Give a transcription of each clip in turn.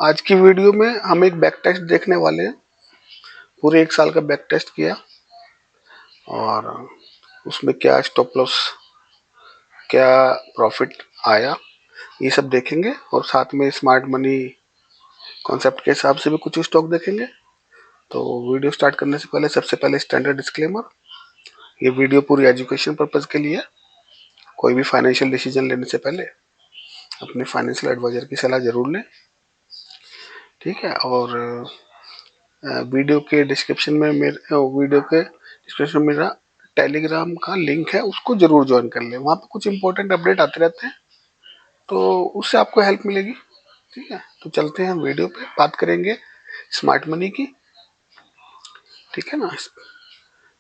आज की वीडियो में हम एक बैक टेस्ट देखने वाले हैं। पूरे 1 साल का बैक टेस्ट किया और उसमें क्या स्टॉप लॉस, क्या प्रॉफिट आया, ये सब देखेंगे और साथ में स्मार्ट मनी कॉन्सेप्ट के हिसाब से भी कुछ स्टॉक देखेंगे। तो वीडियो स्टार्ट करने से पहले सबसे पहले स्टैंडर्ड डिस्क्लेमर, ये वीडियो पूरी एजुकेशन पर्पज़ के लिए है। कोई भी फाइनेंशियल डिसीजन लेने से पहले अपने फाइनेंशियल एडवाइजर की सलाह जरूर लें, ठीक है। और वीडियो के डिस्क्रिप्शन में मेरा टेलीग्राम का लिंक है, उसको जरूर ज्वाइन कर लें। वहाँ पे कुछ इंपॉर्टेंट अपडेट आते रहते हैं, तो उससे आपको हेल्प मिलेगी, ठीक है। तो चलते हैं वीडियो पे, बात करेंगे स्मार्ट मनी की, ठीक है ना।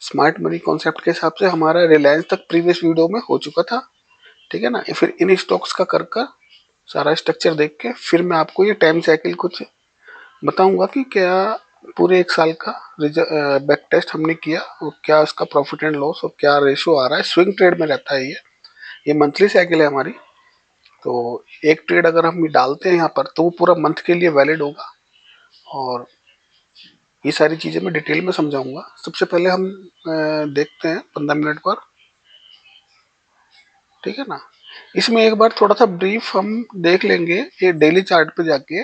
स्मार्ट मनी कॉन्सेप्ट के हिसाब से हमारा रिलायंस तक प्रीवियस वीडियो में हो चुका था, ठीक है ना। फिर इन स्टॉक्स का कर सारा स्ट्रक्चर देख के फिर मैं आपको ये टाइम साइकिल कुछ बताऊंगा कि क्या पूरे 1 साल का बैक टेस्ट हमने किया और क्या उसका प्रॉफिट एंड लॉस और क्या रेशियो आ रहा है। स्विंग ट्रेड में रहता है ये मंथली साइकिल है हमारी। तो एक ट्रेड अगर हम डालते हैं यहाँ पर तो वो पूरा मंथ के लिए वैलिड होगा और ये सारी चीजें मैं डिटेल में समझाऊंगा। सबसे पहले हम देखते हैं 15 मिनट पर, ठीक है ना। इसमें एक बार थोड़ा सा ब्रीफ हम देख लेंगे ये डेली चार्ट पे जाके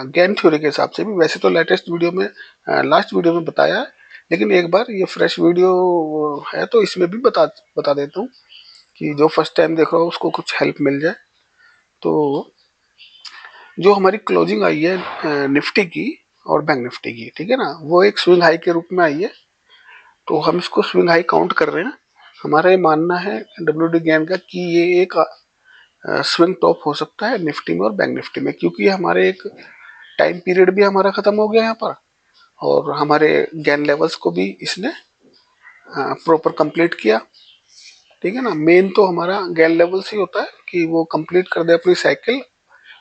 गेम थ्योरी के हिसाब से भी। वैसे तो लेटेस्ट वीडियो में लास्ट वीडियो में बताया है, लेकिन एक बार ये फ्रेश वीडियो है तो इसमें भी बता देता हूँ कि जो फर्स्ट टाइम देख रहा हो उसको कुछ हेल्प मिल जाए। तो जो हमारी क्लोजिंग आई है निफ्टी की और बैंक निफ्टी की, ठीक है ना, वो एक स्विंग हाई के रूप में आई है। तो हम इसको स्विंग हाई काउंट कर रहे हैं। हमारा ये मानना है डब्ल्यू डी ज्ञान का कि ये एक स्विंग टॉप हो सकता है निफ्टी में और बैंक निफ्टी में, क्योंकि हमारे एक टाइम पीरियड भी हमारा खत्म हो गया यहाँ पर और हमारे गेन लेवल्स को भी इसने प्रॉपर कंप्लीट किया, ठीक है ना। मेन तो हमारा गेन लेवल्स ही होता है कि वो कंप्लीट कर दे अपनी साइकिल,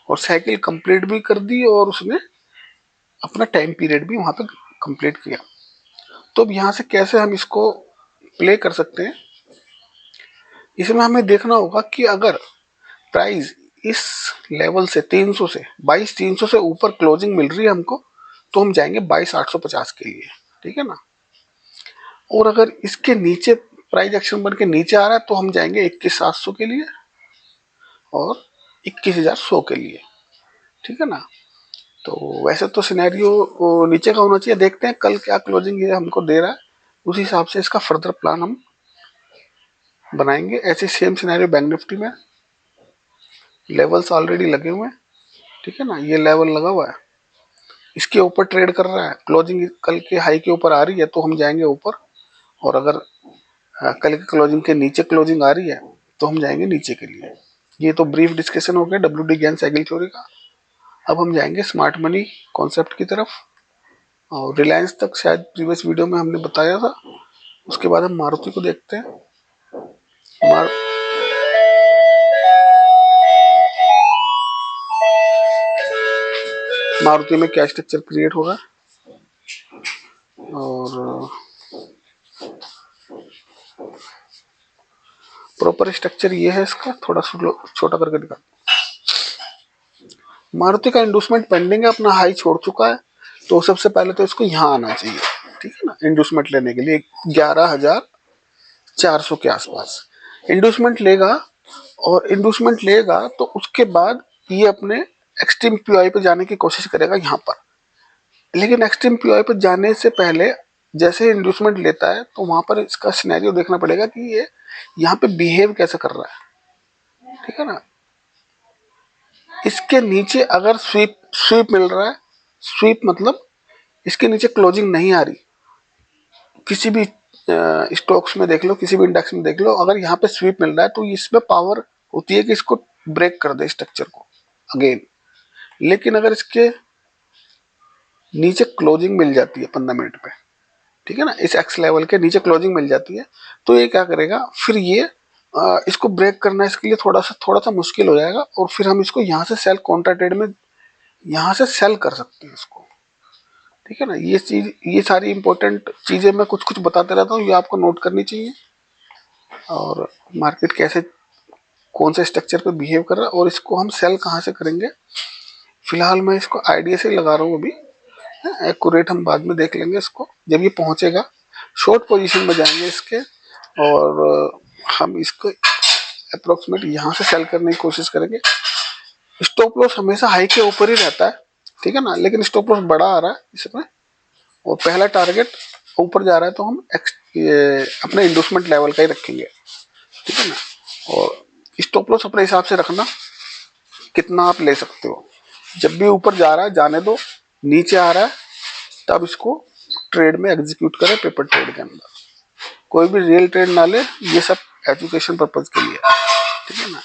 और साइकिल कंप्लीट भी कर दी और उसने अपना टाइम पीरियड भी वहां पे कंप्लीट किया। तो अब यहाँ से कैसे हम इसको प्ले कर सकते हैं, इसमें हमें देखना होगा कि अगर प्राइस इस लेवल से 300 से 22,300 से ऊपर क्लोजिंग मिल रही है हमको, तो हम जाएंगे 22,850 के लिए, ठीक है ना। और अगर इसके नीचे प्राइस एक्शन बन के नीचे आ रहा है तो हम जाएंगे 21,700 के लिए और 21,100 के लिए, ठीक है ना। तो वैसे तो सिनेरियो नीचे का होना चाहिए, देखते हैं कल क्या क्लोजिंग ये हमको दे रहा है, उस हिसाब से इसका फर्दर प्लान हम बनाएंगे। ऐसे सेम सिनेरियो बैंक निफ्टी में लेवल्स ऑलरेडी लगे हुए हैं, ठीक है ना। ये लेवल लगा हुआ है, इसके ऊपर ट्रेड कर रहा है, क्लोजिंग कल के हाई के ऊपर आ रही है तो हम जाएंगे ऊपर, और अगर कल की क्लोजिंग के नीचे क्लोजिंग आ रही है तो हम जाएंगे नीचे के लिए। ये तो ब्रीफ डिस्कशन हो गया डब्ल्यू डी ज्ञान साइकिल थ्योरी का। अब हम जाएंगे स्मार्ट मनी कॉन्सेप्ट की तरफ। और रिलायंस तक शायद प्रीवियस वीडियो में हमने बताया था। उसके बाद हम मारुति को देखते हैं। मारुति में क्या स्ट्रक्चर क्रिएट होगा और प्रॉपर स्ट्रक्चर ये है इसका, थोड़ा छोटा करके दिखा। मारुति का इंडोसमेंट पेंडिंग है, अपना हाई छोड़ चुका है, तो सबसे पहले तो इसको यहाँ आना चाहिए, ठीक है ना। इंडोसमेंट लेने के लिए 11,400 के आसपास इंडोसमेंट लेगा, और इंडोसमेंट लेगा तो उसके बाद ये अपने एक्सट्रीम पीओआई पे जाने की कोशिश करेगा यहाँ पर। लेकिन एक्सट्रीम पीओआई पे जाने से पहले जैसे इंडोसमेंट लेता है तो वहां पर इसका सिनेरियो देखना पड़ेगा कि ये यहाँ पे बिहेव कैसे कर रहा है, ठीक है ना। इसके नीचे अगर स्वीप स्वीप मिल रहा है, स्वीप मतलब इसके नीचे क्लोजिंग नहीं आ रही, किसी भी स्टॉक्स में देख लो, किसी भी इंडेक्स में देख लो, अगर यहाँ पे स्वीप मिल रहा है तो इसमें पावर होती है कि इसको ब्रेक कर दे स्ट्रक्चर को अगेन। लेकिन अगर इसके नीचे क्लोजिंग मिल जाती है 15 मिनट पे, ठीक है ना, इस एक्स लेवल के नीचे क्लोजिंग मिल जाती है, तो ये क्या करेगा, फिर ये इसको ब्रेक करना इसके लिए थोड़ा सा मुश्किल हो जाएगा, और फिर हम इसको यहाँ से सेल काउंटर ट्रेड में यहाँ से सेल कर सकते हैं इसको, ठीक है ना। ये चीज, ये सारी इंपॉर्टेंट चीजें मैं कुछ कुछ बताते रहता हूँ, ये आपको नोट करनी चाहिए। और मार्केट कैसे कौन से स्ट्रक्चर पे बिहेव कर रहा है और इसको हम सेल कहाँ से करेंगे, फिलहाल मैं इसको आइडिया से लगा रहा हूँ अभी, एक्यूरेट हम बाद में देख लेंगे इसको जब ये पहुंचेगा। शॉर्ट पोजीशन में जाएंगे इसके और हम इसको अप्रोक्सीमेट यहाँ से सेल करने की कोशिश करेंगे। स्टॉप लॉस हमेशा हाई के ऊपर ही रहता है, ठीक है ना, लेकिन स्टॉप लॉस बड़ा आ रहा है इसमें और पहला टारगेट ऊपर जा रहा है तो हम ये अपने इंडोसमेंट लेवल का ही रखेंगे, ठीक है ना। और स्टॉप लॉस अपने हिसाब से रखना, कितना आप ले सकते हो। जब भी ऊपर जा रहा है जाने दो, नीचे आ रहा है तब इसको ट्रेड में एग्जीक्यूट करें, पेपर ट्रेड के अंदर। कोई भी रियल ट्रेड ना ले, ये सब एजुकेशन पर्पज के लिए, ठीक है ना।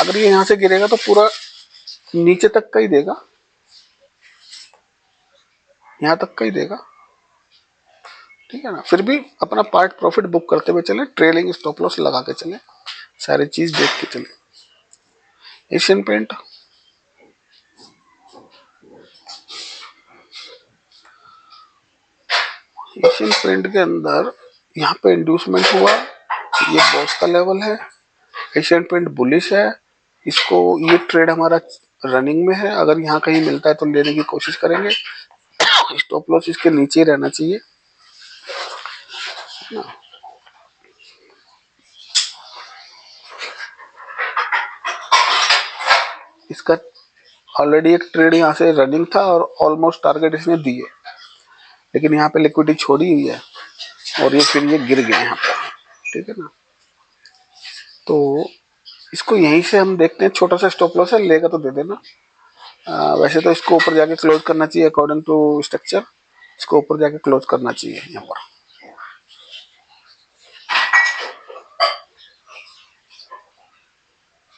अगर ये यहाँ से गिरेगा तो पूरा नीचे तक का ही देगा, यहाँ तक का ही देगा, ठीक है ना। फिर भी अपना पार्ट प्रॉफिट बुक करते हुए चले, ट्रेलिंग स्टॉप लॉस लगा के चले, सारी चीज देख के चले। एशियन पेंट, एशियन पेंट के अंदर यहाँ पे इंड्यूसमेंट हुआ, ये बॉस का लेवल है, एशियन पेंट बुलिश है, इसको ये ट्रेड हमारा रनिंग में है। अगर यहाँ कहीं मिलता है तो लेने की कोशिश करेंगे। स्टॉप लॉस इसके नीचे ही रहना चाहिए ना। इसका ऑलरेडी एक ट्रेड यहाँ से रनिंग था और ऑलमोस्ट टारगेट इसने दिए, लेकिन यहाँ पे लिक्विडिटी छोड़ी हुई है और ये फिर ये गिर गए यहाँ पे, ठीक है ना। तो इसको यहीं से हम देखते हैं, छोटा सा स्टॉप लॉस है, लेगा तो दे देना। वैसे तो इसको ऊपर जाके क्लोज करना चाहिए अकॉर्डिंग टू स्ट्रक्चर, इसको ऊपर जाके क्लोज करना चाहिए यहाँ पर।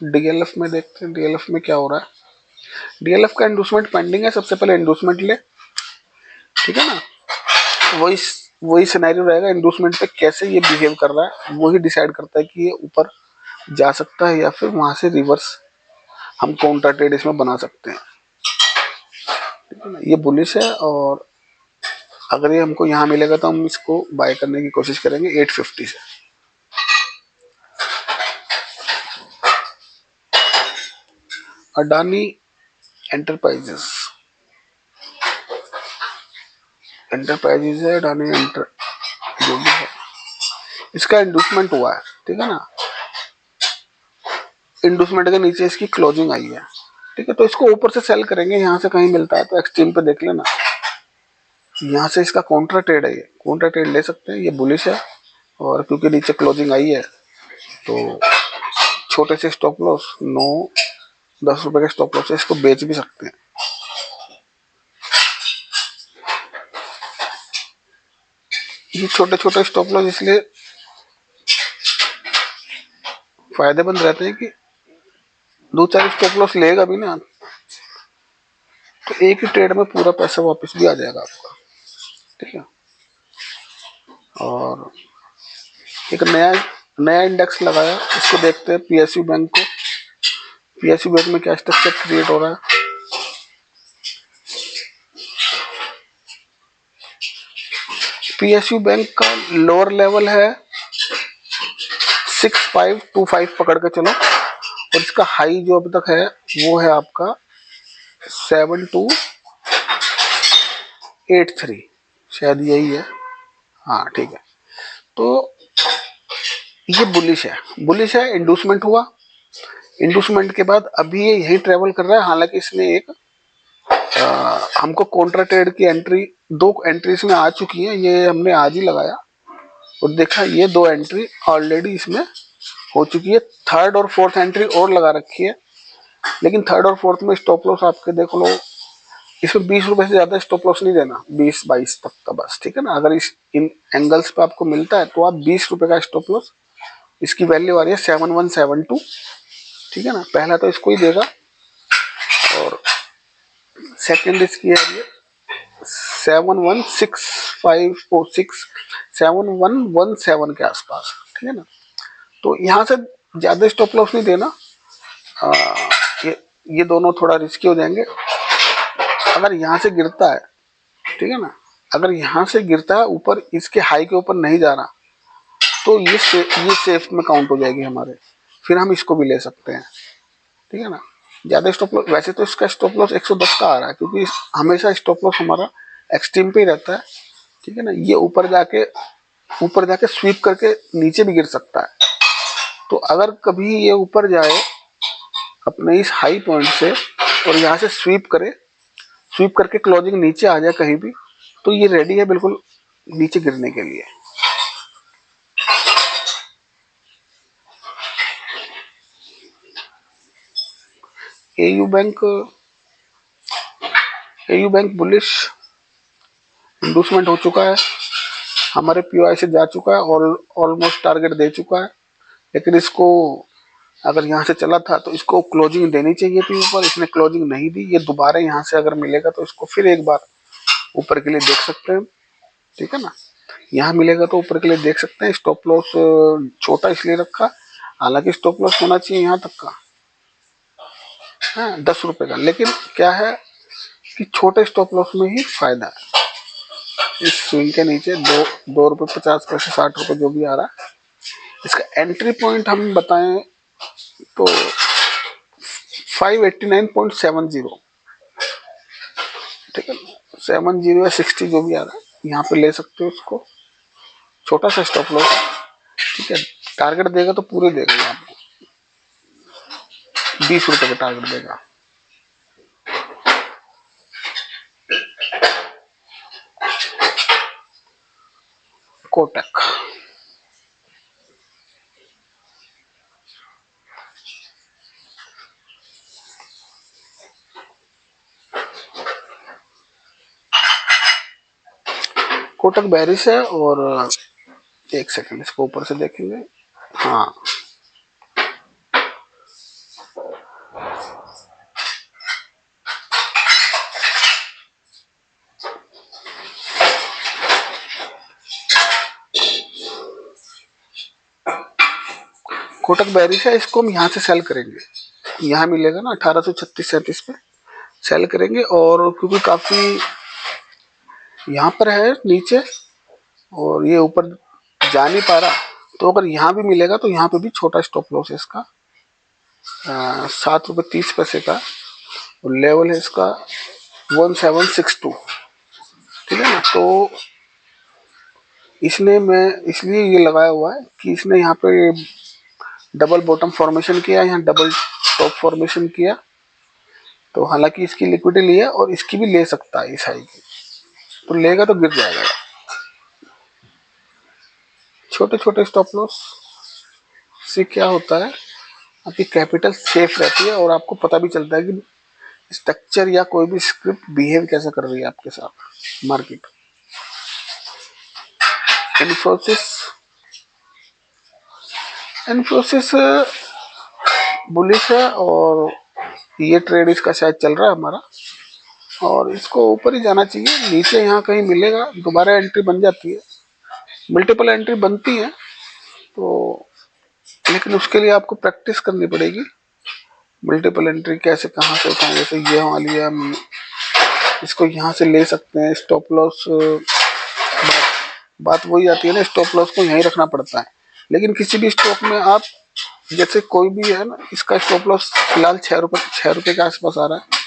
डीएलएफ में देखते हैं, डीएलएफ में क्या हो रहा है। डीएलएफ का इंडोसमेंट पेंडिंग है, सबसे पहले इंडोसमेंट ले, ठीक है ना। वही सिनेरियो रहेगा, इंडोसमेंट पे कैसे ये बिहेव कर रहा है वही डिसाइड करता है कि ये ऊपर जा सकता है या फिर वहां से रिवर्स हम काउंटर ट्रेड इसमें बना सकते हैं, ठीक है ना। ये बुलिश है और अगर ये हमको यहाँ मिलेगा तो हम इसको बाय करने की कोशिश करेंगे 850 से। अडानी एंटरप्राइजेस, है अडानी एंटर, जो भी है इसका इंडोसमेंट हुआ है, ठीक है ना। इंडोसमेंट के नीचे इसकी क्लोजिंग आई है, ठीक है। तो इसको ऊपर से सेल करेंगे, यहाँ से कहीं मिलता है तो एक्सट्रीम पे देख लेना। यहाँ से इसका काउंटर ट्रेड है, ये काउंटर ट्रेड ले सकते हैं, ये बुलिश है और क्योंकि नीचे क्लोजिंग आई है तो छोटे से स्टॉप लॉस 9-10 रुपए के स्टॉप लॉस है, इसको बेच भी सकते हैं। ये छोटे छोटे स्टॉप लॉस इसलिए फायदेमंद रहते हैं कि 2-4 स्टॉप लॉस लेगा भी ना तो एक ही ट्रेड में पूरा पैसा वापस भी आ जाएगा आपका, ठीक है। और एक नया इंडेक्स लगाया, इसको देखते हैं पीएसयू बैंक को। पीएसयू बैंक में क्या स्ट्रक्चर क्रिएट हो रहा है। पीएसयू बैंक का लोअर लेवल है 6525 पकड़ के चलो, और इसका हाई जो अभी तक है वो है आपका 7283, शायद यही है, हाँ ठीक है। तो ये बुलिश है, इंडोसमेंट हुआ, इंडोसमेंट के बाद अभी ये यही ट्रेवल कर रहा है। हालांकि इसने एक हमको काउंटर ट्रेड की एंट्री 2 एंट्री इसमें आ चुकी है, ये हमने आज ही लगाया और देखा ये 2 एंट्री ऑलरेडी इसमें हो चुकी है। थर्ड और फोर्थ एंट्री और लगा रखी है, लेकिन थर्ड और फोर्थ में स्टॉप लॉस आपके देख लो, इसमें 20 रुपए से ज्यादा स्टॉप लॉस नहीं देना, 20-22 तक का बस, ठीक है ना। अगर इन एंगल्स पे आपको मिलता है तो आप 20 रुपए का स्टॉप लॉस, इसकी वैल्यू आ रही है 7172, ठीक है ना। पहला तो इसको ही देगा और सेकंड इसकी आ रही है 716546, 7117 के आसपास, ठीक है ना। तो यहाँ से ज्यादा स्टॉप लॉस नहीं देना, ये दोनों थोड़ा रिस्की हो जाएंगे। अगर यहाँ से गिरता है, ठीक है ना, अगर यहाँ से गिरता है ऊपर, इसके हाई के ऊपर नहीं जा रहा तो ये सेफ में काउंट हो जाएगी हमारे, फिर हम इसको भी ले सकते हैं, ठीक है ना। ज्यादा स्टॉप लॉस, वैसे तो इसका स्टॉप लॉस 110 का आ रहा है, क्योंकि हमेशा स्टॉप लॉस हमारा एक्सट्रीम पे ही रहता है, ठीक है ना। ये ऊपर जाके स्वीप करके नीचे भी गिर सकता है। तो अगर कभी ये ऊपर जाए अपने इस हाई पॉइंट से और यहाँ से स्वीप करके क्लोजिंग नीचे आ जाए कहीं भी, तो ये रेडी है बिल्कुल नीचे गिरने के लिए। एयू बैंक बुलिश इंडूसमेंट हो चुका है, हमारे पीओआई से जा चुका है और ऑलमोस्ट टारगेट दे चुका है। लेकिन इसको अगर यहाँ से चला था तो इसको क्लोजिंग देनी चाहिए थी ऊपर, इसने क्लोजिंग नहीं दी। ये दोबारा यहाँ से अगर मिलेगा तो इसको फिर एक बार ऊपर के लिए देख सकते हैं, ठीक है ना। यहाँ मिलेगा तो ऊपर के लिए देख सकते हैं। स्टॉप लॉस छोटा इसलिए रखा, हालांकि स्टॉप लॉस होना चाहिए यहाँ तक का, है 10 रुपए का। लेकिन क्या है कि छोटे स्टॉप लॉस में ही फायदा है। इस स्विंग के नीचे 2 रुपये 50 पैसे 60 रुपए जो भी आ रहा है, इसका एंट्री पॉइंट हम बताएं तो 589.70, ठीक है, 70 या 60 जो भी आ रहा है यहाँ पे ले सकते हो उसको। छोटा सा स्टॉप लॉस है, ठीक है। टारगेट देगा तो पूरे देगा, यहाँ पे 20 रुपए का टारगेट देगा। कोटक, कोटक बेरिश है और एक सेकंड इसको ऊपर से देखेंगे। हाँ, कोटक बेरिश है, इसको हम यहाँ से सेल करेंगे। यहाँ मिलेगा ना 1836-37 पे सेल करेंगे। और क्योंकि काफी यहाँ पर है नीचे और ये ऊपर जा नहीं पा रहा, तो अगर यहाँ भी मिलेगा तो यहाँ पे भी छोटा स्टॉप लॉस है इसका 7 रुपये 30 पैसे का, और लेवल है इसका 1762, ठीक है ना। तो इसने मैं इसलिए ये लगाया हुआ है कि इसने यहाँ पे डबल बॉटम फॉर्मेशन किया, यहाँ डबल टॉप फॉर्मेशन किया। तो हालांकि इसकी लिक्विडिटी लिया और इसकी भी ले सकता है इस हाई की, तो लेगा तो गिर जाएगा। छोटे छोटे स्टॉप लॉस से क्या होता है, आपकी कैपिटल सेफ रहती है और आपको पता भी चलता है कि स्ट्रक्चर या कोई भी स्क्रिप्ट बिहेव कैसा कर रही है आपके साथ मार्केट। इन्फोसिस बुलिश है और ये ट्रेड इसका शायद चल रहा है हमारा, और इसको ऊपर ही जाना चाहिए। नीचे यहाँ कहीं मिलेगा दोबारा एंट्री बन जाती है, मल्टीपल एंट्री बनती है तो, लेकिन उसके लिए आपको प्रैक्टिस करनी पड़ेगी। मल्टीपल एंट्री कैसे कहाँ से उठाएं, जैसे ये वाली है, हम इसको यहाँ से ले सकते हैं। स्टॉप लॉस बात वही आती है ना, स्टॉप लॉस को यहीं रखना पड़ता है। लेकिन किसी भी स्टॉक में आप, जैसे कोई भी है ना, इसका स्टॉप लॉस फिलहाल 6 रुपए के आसपास आ रहा है।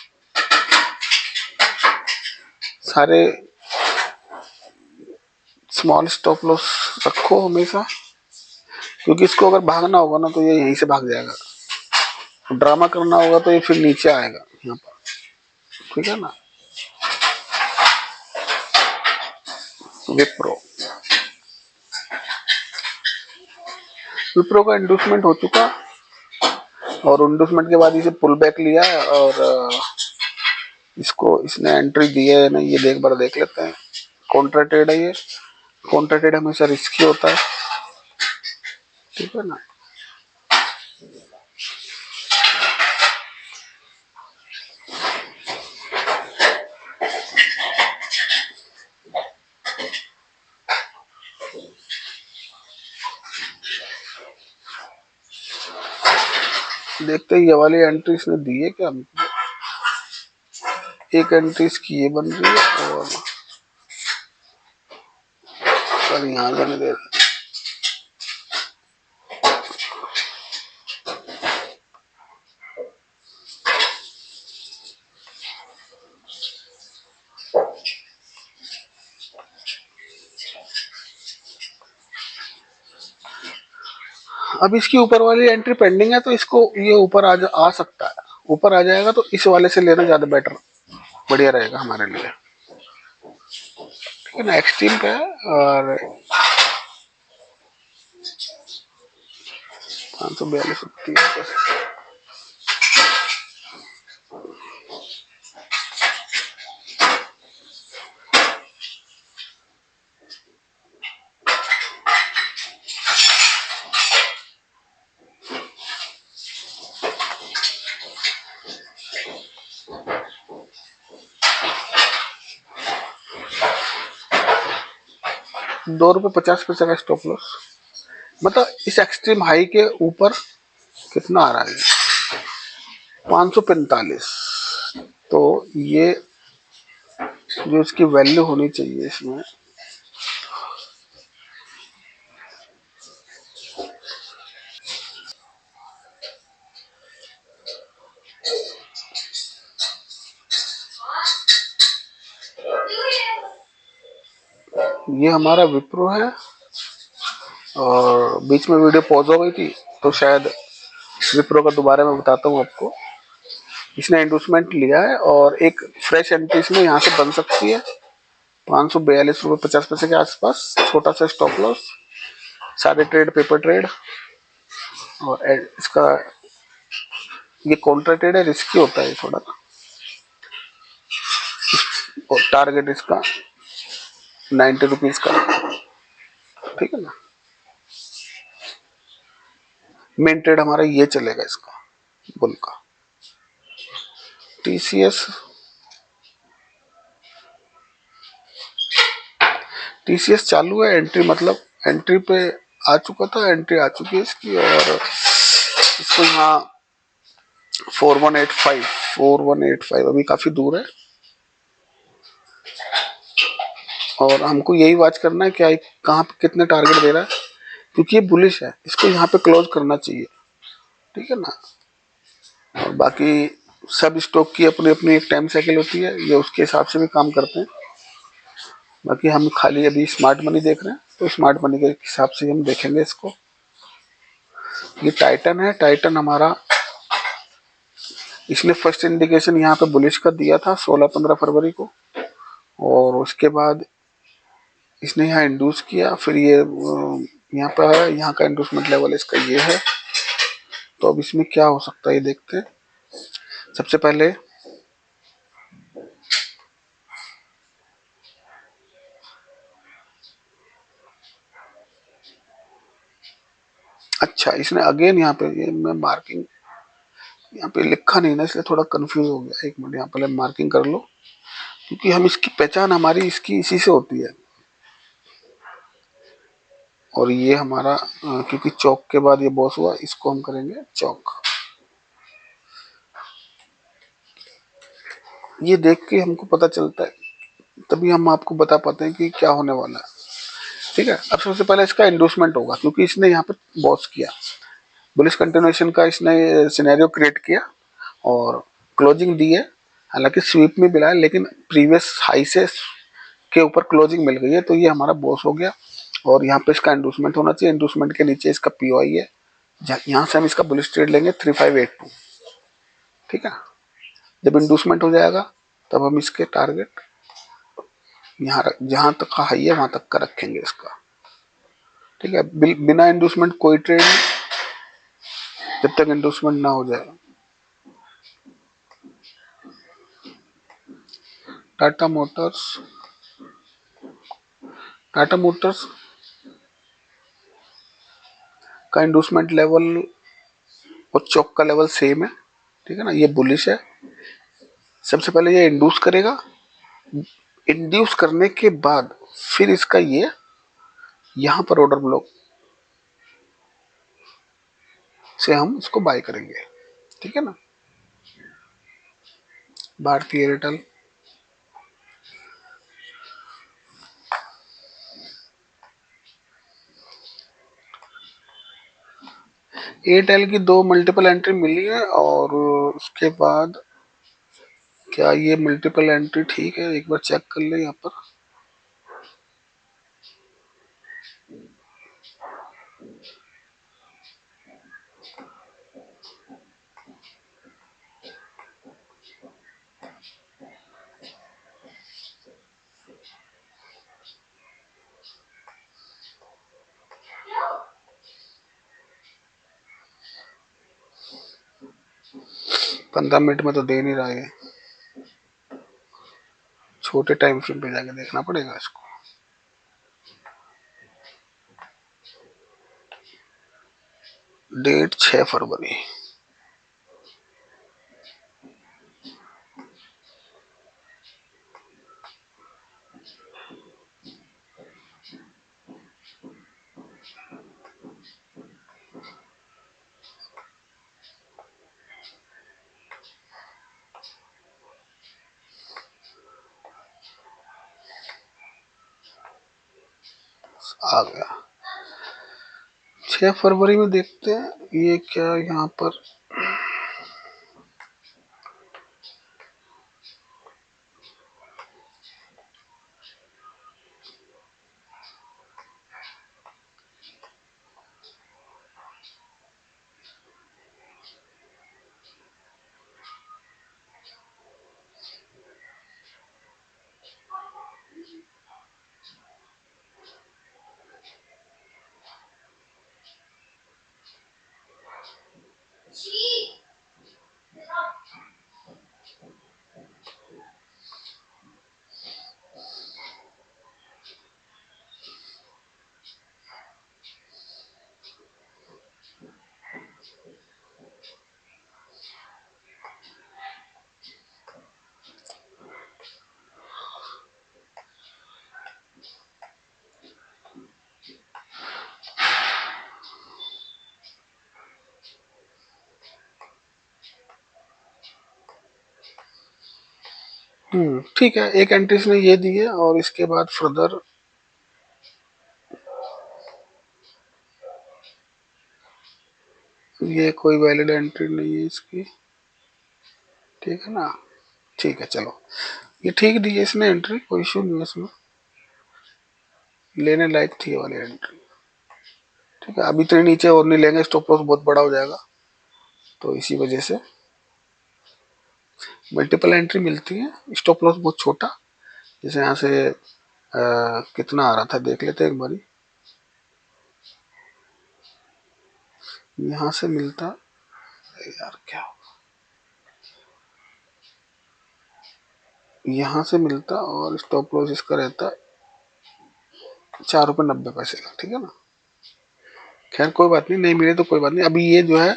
सारे स्मॉल स्टॉप लॉस रखो हमेशा, क्योंकि इसको अगर भागना होगा ना तो ये यहीं से भाग जाएगा, ड्रामा करना होगा तो ये फिर नीचे आएगा यहाँ पर, ठीक है ना। विप्रो का इंडूसमेंट हो चुका, और इंडूसमेंट के बाद इसे पुल बैक लिया और इसको इसने एंट्री दी है ना, ये एक बार देख लेते हैं। कॉन्ट्रा ट्रेड है ये, कॉन्ट्रा ट्रेड हमेशा रिस्की होता है, ठीक है ना। देखते ही ये वाली एंट्री इसने दी है क्या, एक एंट्री इसकी ये बन रही है और यहाँ जाने दे रहे। अब इसकी ऊपर वाली एंट्री पेंडिंग है, तो इसको ये ऊपर आ सकता है, ऊपर आ जाएगा तो इस वाले से लेना ज्यादा बेटर बढ़िया रहेगा हमारे लिए। ठीक है ना, एक्सट्रीम पे है और 542 ₹2.50 का स्टॉप लॉस। मतलब इस एक्सट्रीम हाई के ऊपर कितना आ रहा है, 545। तो ये जो इसकी वैल्यू होनी चाहिए इसमें, ये हमारा विप्रो है और बीच में वीडियो पॉज हो गई थी, तो शायद विप्रो का दोबारा मैं बताता हूँ आपको। इसने इंडोसमेंट लिया है और एक फ्रेश एंट्री इसमें यहाँ से बन सकती है ₹542.50 के आसपास, छोटा सा स्टॉप लॉस, सारे ट्रेड पेपर ट्रेड। और इसका ये कॉन्ट्रा ट्रेड है, रिस्की होता है थोड़ा। और टारगेट इसका ₹90 का, ठीक है ना। मेन ट्रेड हमारा ये चलेगा इसका, बुल का। टीसीएस टीसीएस चालू है, एंट्री मतलब एंट्री पे आ चुका था, एंट्री आ चुकी है इसकी। और इसको यहाँ 4185 अभी काफी दूर है और हमको यही वॉच करना है क्या कहाँ पे कितने टारगेट दे रहा है, क्योंकि ये बुलिश है, इसको यहाँ पे क्लोज करना चाहिए। ठीक है ना। और बाकी सब स्टॉक की अपनी अपनी एक टाइम साइकिल होती है, ये उसके हिसाब से भी काम करते हैं। बाकी हम खाली अभी स्मार्ट मनी देख रहे हैं, तो स्मार्ट मनी के हिसाब से हम देखेंगे इसको। ये टाइटन है, टाइटन हमारा इसने फर्स्ट इंडिकेशन यहाँ पे बुलिश का दिया था 16-15 फरवरी को, और उसके बाद इसने यहाँ इंड्यूस किया, फिर ये यहाँ पे है, यहाँ का इंड्यूसमेंट लेवल इसका ये है। तो अब इसमें क्या हो सकता है ये देखते हैं। सबसे पहले अच्छा, इसने अगेन यहाँ पे ये मैं मार्किंग यहाँ पे लिखा नहीं ना, इसलिए थोड़ा कंफ्यूज हो गया। एक मिनट, यहाँ पहले मार्किंग कर लो, क्योंकि हम इसकी पहचान हमारी इसकी इसी से होती है। और ये हमारा क्योंकि चौक के बाद ये बॉस हुआ, इसको हम करेंगे चौक। ये देख के हमको पता चलता है, तभी हम आपको बता पाते हैं कि क्या होने वाला है। ठीक है। अब सबसे पहले इसका इंडोसमेंट होगा, क्योंकि इसने यहाँ पे बॉस किया, बुलिश कंटिन्यूएशन का इसने सिनेरियो क्रिएट किया और क्लोजिंग दी है। हालांकि स्वीप में मिला है, लेकिन प्रीवियस हाई से के ऊपर क्लोजिंग मिल गई है, तो ये हमारा बॉस हो गया। और यहाँ पे इसका इंडोसमेंट होना चाहिए, इंडोसमेंट के नीचे इसका पीओआई है, यहाँ से हम इसका बुलिश ट्रेड लेंगे 3582। ठीक है। जब इंडोसमेंट हो जाएगा तब हम इसके टारगेट यहाँ जहां तक का हाई है वहां तक का रखेंगे इसका। ठीक है। बिना इंडोसमेंट कोई ट्रेड जब तक इंडोसमेंट ना हो जाए। टाटा मोटर्स टाटा मोटर्स का इंडोसमेंट लेवल और चौक का लेवल सेम है। ठीक है ना। ये बुलिश है, सबसे पहले ये इंड्यूस करेगा, इंड्यूस करने के बाद फिर इसका ये यहाँ पर ऑर्डर ब्लॉक से हम इसको बाय करेंगे। ठीक है ना। भारतीय एयरटेल, एयरटेल की 2 मल्टीपल एंट्री मिली है, और उसके बाद क्या ये मल्टीपल एंट्री ठीक है, एक बार चेक कर ले यहाँ पर। 15 मिनट में तो दे नहीं रहा है, छोटे टाइम फ्रेम पे जाके देखना पड़ेगा इसको। डेट 6 फरवरी। आ गया 6 फरवरी में। देखते हैं ये क्या यहाँ पर। ठीक है, एक एंट्री इसने ये दी है और इसके बाद फर्दर ये कोई वैलिड एंट्री नहीं है इसकी, ठीक है ना। ठीक है चलो, ये ठीक दी है इसने एंट्री, कोई इशू नहीं है इसमें, लेने लायक थी ये वाली एंट्री। ठीक है, अभी इतने नीचे और नहीं लेंगे, स्टॉप लॉस बहुत बड़ा हो जाएगा, तो इसी वजह से मल्टीपल एंट्री मिलती है, स्टॉप लॉस बहुत छोटा। जैसे यहाँ से कितना आ रहा था देख लेते हैं एक बारी। यहाँ से मिलता, यार क्या, यहाँ से मिलता और स्टॉप लॉस इसका रहता 4 रुपये 90 पैसे का, ठीक है ना। खैर कोई बात नहीं, नहीं मिले तो कोई बात नहीं। अभी ये जो है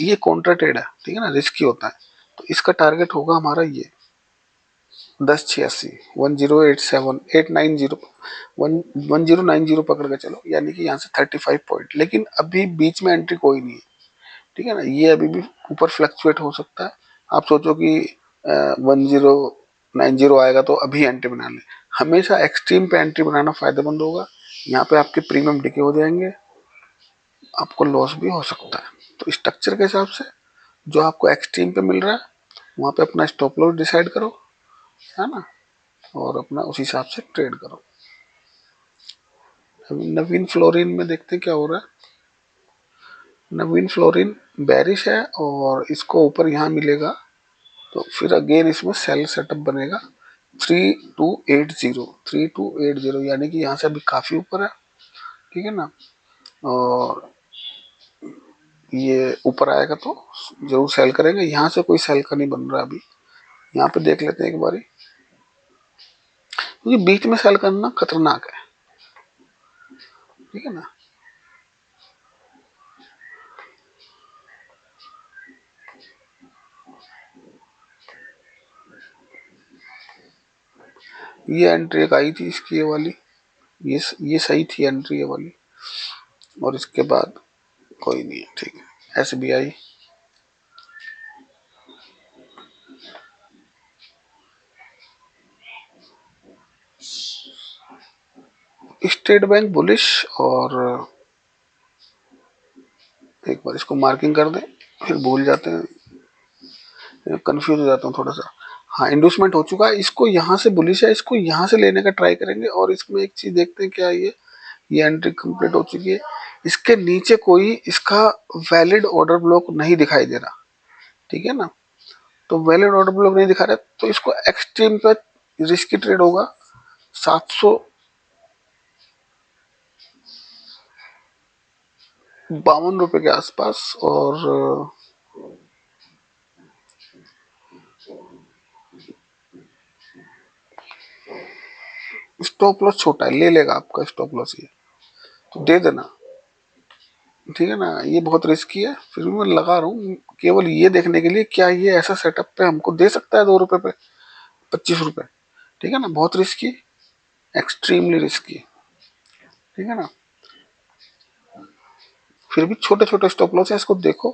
ये कॉन्ट्रा ट्रेड है, ठीक है ना, रिस्की होता है, तो इसका टारगेट होगा हमारा ये 1086, 1087 890 1090 पकड़ के चलो, यानी कि यहाँ से 35 पॉइंट। लेकिन अभी बीच में एंट्री कोई नहीं है, ठीक है ना, ये अभी भी ऊपर फ्लक्चुएट हो सकता है। आप सोचो कि 1090 आएगा तो अभी एंट्री बना ले, हमेशा एक्सट्रीम पे एंट्री बनाना फायदेमंद होगा। यहाँ पे आपके प्रीमियम डिके हो जाएंगे, आपको लॉस भी हो सकता है। तो स्ट्रक्चर के हिसाब से जो आपको एक्सट्रीम पे मिल रहा है वहां पे अपना स्टॉप लॉस डिसाइड करो, है ना, और अपना उस हिसाब से ट्रेड करो। नवीन फ्लोरिन में देखते हैं क्या हो रहा है। नवीन फ्लोरिन बेरिश है और इसको ऊपर यहाँ मिलेगा तो फिर अगेन इसमें सेल सेटअप बनेगा 3280 यानी कि यहाँ से अभी काफी ऊपर है, ठीक है ना। और ये ऊपर आएगा तो जरूर सेल करेंगे, यहाँ से कोई सेल का नहीं बन रहा अभी। यहाँ पे देख लेते हैं एक बारी, क्योंकि बीच में सेल करना खतरनाक है, ठीक है ना। ये एंट्री एक आई थी इसकी, ये वाली, ये सही थी एंट्री ये वाली, और इसके बाद कोई नहीं है, ठीक है। SBI, स्टेट बैंक बुलिश, और एक बार इसको मार्किंग कर दें, फिर भूल जाते हैं, कंफ्यूज हो जाता हूँ थोड़ा सा। हाँ, इंडोसमेंट हो चुका है, इसको यहाँ से बुलिश है, इसको यहाँ से लेने का ट्राई करेंगे। और इसमें एक चीज देखते हैं क्या ये एंट्री कंप्लीट हो चुकी है, इसके नीचे कोई इसका वैलिड ऑर्डर ब्लॉक नहीं दिखाई दे रहा, ठीक है ना। तो वैलिड ऑर्डर ब्लॉक नहीं दिखा रहा, तो इसको एक्सट्रीम पे रिस्की ट्रेड होगा 752 रुपए के आसपास। और स्टॉप लॉस छोटा है, ले लेगा आपका स्टॉप लॉस ये, तो दे देना, ठीक है ना। ये बहुत रिस्की है, फिर भी मैं लगा रहा हूँ केवल ये देखने के लिए क्या ये ऐसा सेटअप पे हमको दे सकता है 2 रुपए पे 25 रुपए, ठीक है ना। बहुत रिस्की, एक्सट्रीमली रिस्की, ठीक है ना। फिर भी छोटे छोटे स्टॉप लॉस है, इसको देखो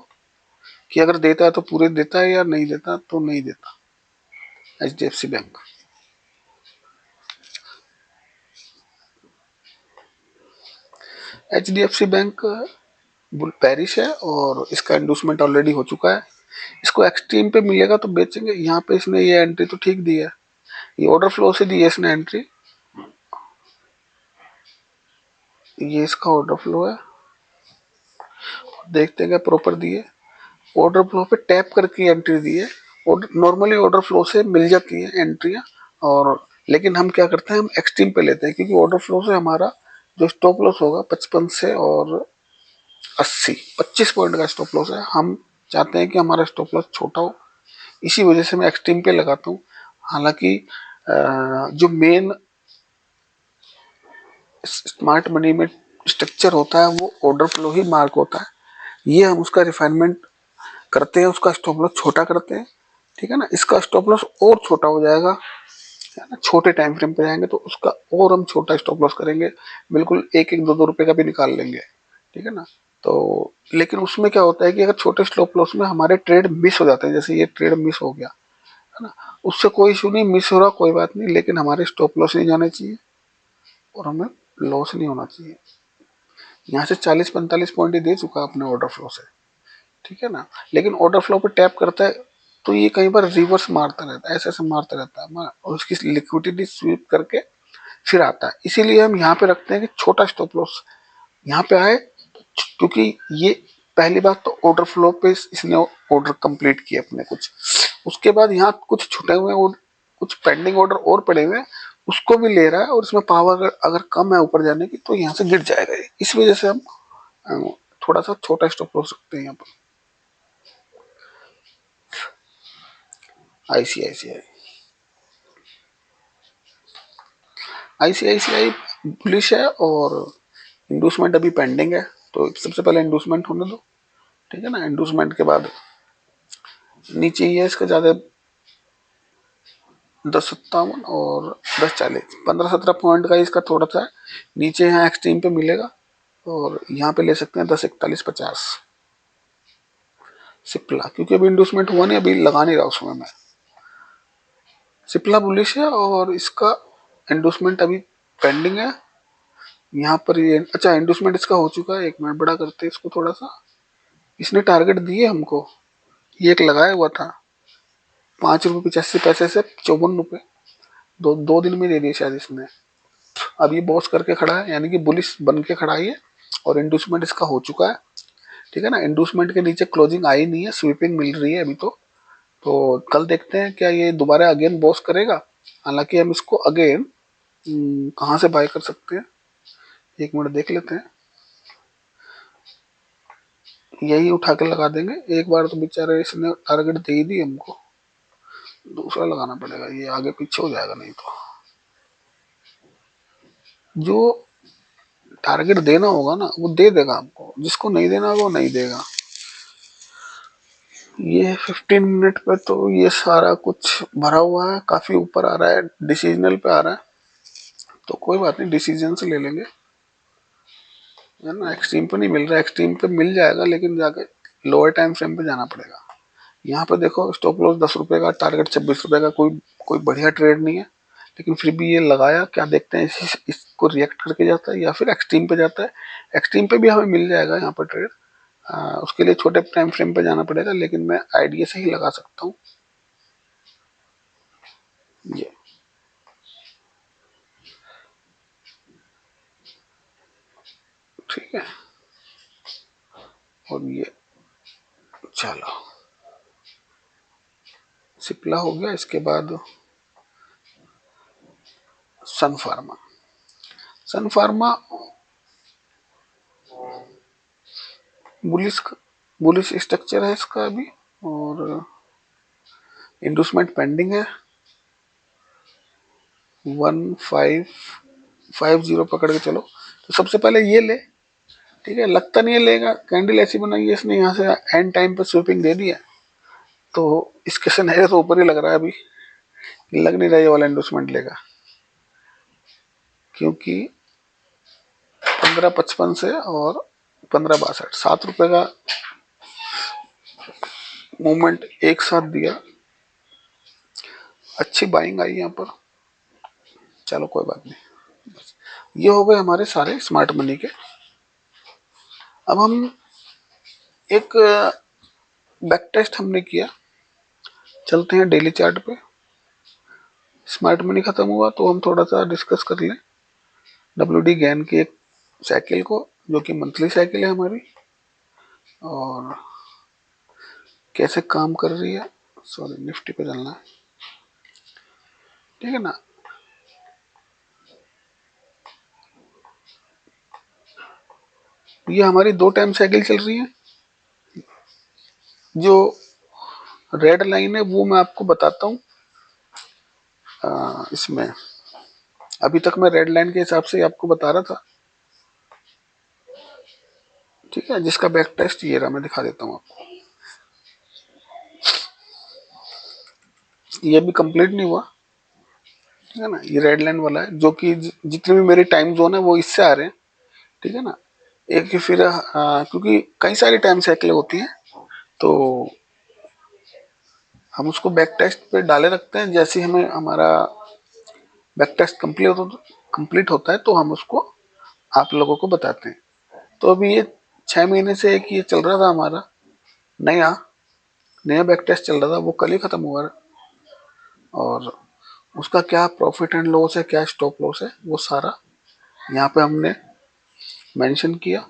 कि अगर देता है तो पूरे देता है या नहीं देता तो नहीं देता। HDFC bank, HDFC bank Paris है और इसका इंडोसमेंट ऑलरेडी हो चुका है। इसको एक्सट्रीम पे मिलेगा तो बेचेंगे। यहाँ पे इसने ये एंट्री तो ठीक दी है, ये ऑर्डर फ्लो से दी है इसने एंट्री, ये इसका ऑर्डर फ्लो है, देखते हैं क्या प्रॉपर दी है। ऑर्डर फ्लो पे टैप करके एंट्री दी है। नॉर्मली ऑर्डर फ्लो से मिल जाती है एंट्रियां, और लेकिन हम क्या करते हैं, हम एक्सट्रीम पे लेते हैं क्योंकि ऑर्डर फ्लो से हमारा जो स्टॉप लॉस होगा 55 से और 80, 25 पॉइंट का स्टॉप लॉस है। हम चाहते हैं कि हमारा स्टॉप लॉस छोटा हो, इसी वजह से मैं एक्सट्रीम पे लगाता हूँ। हालांकि जो मेन स्मार्ट मनी में स्ट्रक्चर होता है वो ऑर्डर फ्लो ही मार्क होता है, ये हम उसका रिफाइनमेंट करते हैं, उसका स्टॉप लॉस छोटा करते हैं, ठीक है ना। इसका स्टॉप लॉस और छोटा हो जाएगा, है ना, छोटे टाइम फ्रेम पे जाएंगे तो उसका और हम छोटा स्टॉप लॉस करेंगे, बिल्कुल एक एक दो दो रुपए का भी निकाल लेंगे, ठीक है ना। तो लेकिन उसमें क्या होता है कि अगर छोटे स्टॉप लॉस में हमारे ट्रेड मिस हो जाते हैं, जैसे ये ट्रेड मिस हो गया, है ना, उससे कोई इशू नहीं, मिस हो रहा कोई बात नहीं, लेकिन हमारे स्टॉप लॉस नहीं जाने चाहिए और हमें लॉस नहीं होना चाहिए। यहाँ से 40-45 पॉइंट ही दे चुका अपने ऑर्डर फ्लो से, ठीक है ना। लेकिन ऑर्डर फ्लो पे टैप करता है तो ये कई बार रिवर्स मारता रहता है, ऐसे ऐसे मारता रहता है और उसकी लिक्विडिटी स्वीप करके फिर आता है। इसीलिए हम यहाँ पे रखते हैं कि छोटा स्टॉप लॉस यहाँ पे आए, क्योंकि ये पहली बात तो ऑर्डर फ्लो पे इसने ऑर्डर कंप्लीट किए अपने कुछ, उसके बाद यहाँ कुछ छुटे हुए और कुछ पेंडिंग ऑर्डर और पड़े हुए हैं, उसको भी ले रहा है और इसमें पावर अगर कम है ऊपर जाने की तो यहाँ से गिर जाएगा। इस वजह से हम थोड़ा सा छोटा स्टॉप लॉस रखते हैं यहाँ पर। आईसीआईसीआई, आईसीआईसीआई बुलिश है और इंडोसमेंट अभी पेंडिंग है, तो सबसे पहले इंडोसमेंट होने दो, ठीक है ना। इंडोसमेंट के बाद नीचे ही है इसका ज्यादा 10.57 और 10.40, 15-17 पॉइंट का इसका थोड़ा सा नीचे यहाँ एक्सट्रीम पे मिलेगा और यहाँ पे ले सकते हैं 10.41-50 सिप्ला, क्योंकि अभी इंडोसमेंट हुआ नहीं, अभी लगा नहीं रहा उसमें मैं। सिप्ला बुलिश है और इसका इंडोसमेंट अभी पेंडिंग है। यहाँ पर ये अच्छा इंडोसमेंट इसका हो चुका है, एक मिनट बड़ा करते हैं इसको थोड़ा सा। इसने टारगेट दिए हमको, ये एक लगाया हुआ था 5 रुपये 85 पैसे से 54 रुपये, दो दिन में दे दिए शायद इसने। अब ये बॉस करके खड़ा है, यानी कि बुलिश बन के खड़ा है और इंडोसमेंट इसका हो चुका है, ठीक है ना। इंडोसमेंट के नीचे क्लोजिंग आई नहीं है, स्वीपिंग मिल रही है अभी तो कल देखते हैं क्या ये दोबारा अगेन बॉस करेगा। हालांकि हम इसको अगेन कहाँ से बाय कर सकते हैं, एक मिनट देख लेते हैं। यही उठा के लगा देंगे एक बार, तो बेचारे इसने टारगेट दे ही दी हमको, दूसरा लगाना पड़ेगा, ये आगे पीछे हो जाएगा नहीं तो। जो टारगेट देना होगा ना वो दे देगा हमको, जिसको नहीं देना वो नहीं देगा। ये 15 मिनट पे तो ये सारा कुछ भरा हुआ है, काफी ऊपर आ रहा है, डिसीजनल पे आ रहा है, तो कोई बात नहीं, डिसीजन से ले लेंगे, है ना। एक्सट्रीम पे नहीं मिल रहा, एक्सट्रीम पे मिल जाएगा लेकिन जाके लोअर टाइम फ्रेम पे जाना पड़ेगा। यहाँ पे देखो स्टॉप लॉस 10 रुपए का, टारगेट 26 रुपए का, कोई कोई बढ़िया ट्रेड नहीं है, लेकिन फिर भी ये लगाया। क्या देखते हैं इसको रिएक्ट करके जाता है या फिर एक्सट्रीम पे जाता है। एक्सट्रीम पे भी हमें मिल जाएगा यहाँ पर ट्रेड, उसके लिए छोटे टाइम फ्रेम पे जाना पड़ेगा, लेकिन मैं आइडिया से ही लगा सकता हूँ ये, ठीक है। और ये चलो सिप्ला हो गया, इसके बाद सन फार्मा। सन फार्मा बुलिश बुलिश स्ट्रक्चर है इसका अभी, और इंडोसमेंट पेंडिंग है 15 50 पकड़ के चलो। तो सबसे पहले ये ले, ठीक है, लगता नहीं है लेगा, कैंडल ऐसी बनाई है इसने, यहाँ से एंड टाइम पे स्वीपिंग दे दिया, तो इसके सिनेरियो तो ऊपर ही लग रहा है, अभी लग नहीं रहा ये वाला इंडोसमेंट लेगा, क्योंकि 15.55 से और 15.62 7 रुपए का मूवमेंट एक साथ दिया, अच्छी बाइंग आई यहाँ पर। चलो कोई बात नहीं, ये हो गए हमारे सारे स्मार्ट मनी के। अब हम एक बैक टेस्ट हमने किया, चलते हैं डेली चार्ट पे। स्मार्ट मनी खत्म हुआ तो हम थोड़ा सा डिस्कस कर लें WD गैन की एक साइकिल को, जो कि मंथली साइकिल है हमारी, और कैसे काम कर रही है। सॉरी, निफ्टी पे चलना है, ठीक है ना। ये हमारी 2 टाइम साइकिल चल रही है। जो रेड लाइन है वो मैं आपको बताता हूँ, इसमें अभी तक मैं रेड लाइन के हिसाब से आपको बता रहा था, ठीक है, जिसका बैक टेस्ट ये रहा, मैं दिखा देता हूँ आपको। ये भी कंप्लीट नहीं हुआ, ठीक है ना। ये रेड लाइन वाला है, जो कि जितने भी मेरे टाइम जोन है वो इससे आ रहे हैं, ठीक है ना। एक फिर क्योंकि कई सारी टाइम साइकिल होती हैं, तो हम उसको बैक टेस्ट पे डाले रखते हैं। जैसे हमें हमारा बैक टेस्ट कंप्लीट होता है तो हम उसको आप लोगों को बताते हैं। तो अभी ये 6 महीने से एक ये चल रहा था हमारा नया नया बैक टेस्ट चल रहा था, वो कल ही खत्म हुआ, और उसका क्या प्रॉफिट एंड लॉस है, क्या स्टॉप लॉस है, वो सारा यहाँ पे हमने मेंशन किया।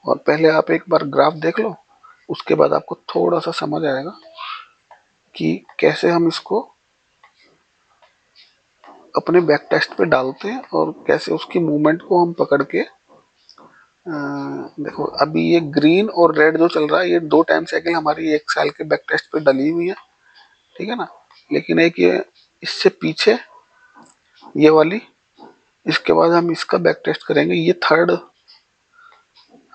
और पहले आप एक बार ग्राफ देख लो, उसके बाद आपको थोड़ा सा समझ आएगा कि कैसे हम इसको अपने बैक टेस्ट पे डालते हैं और कैसे उसकी मूवमेंट को हम पकड़ के देखो। अभी ये ग्रीन और रेड जो चल रहा है, ये 2 टाइम साइकिल हमारी 1 साल के बैक टेस्ट पे डली हुई है, ठीक है ना। लेकिन एक ये इससे पीछे ये वाली, इसके बाद हम इसका बैक टेस्ट करेंगे। ये थर्ड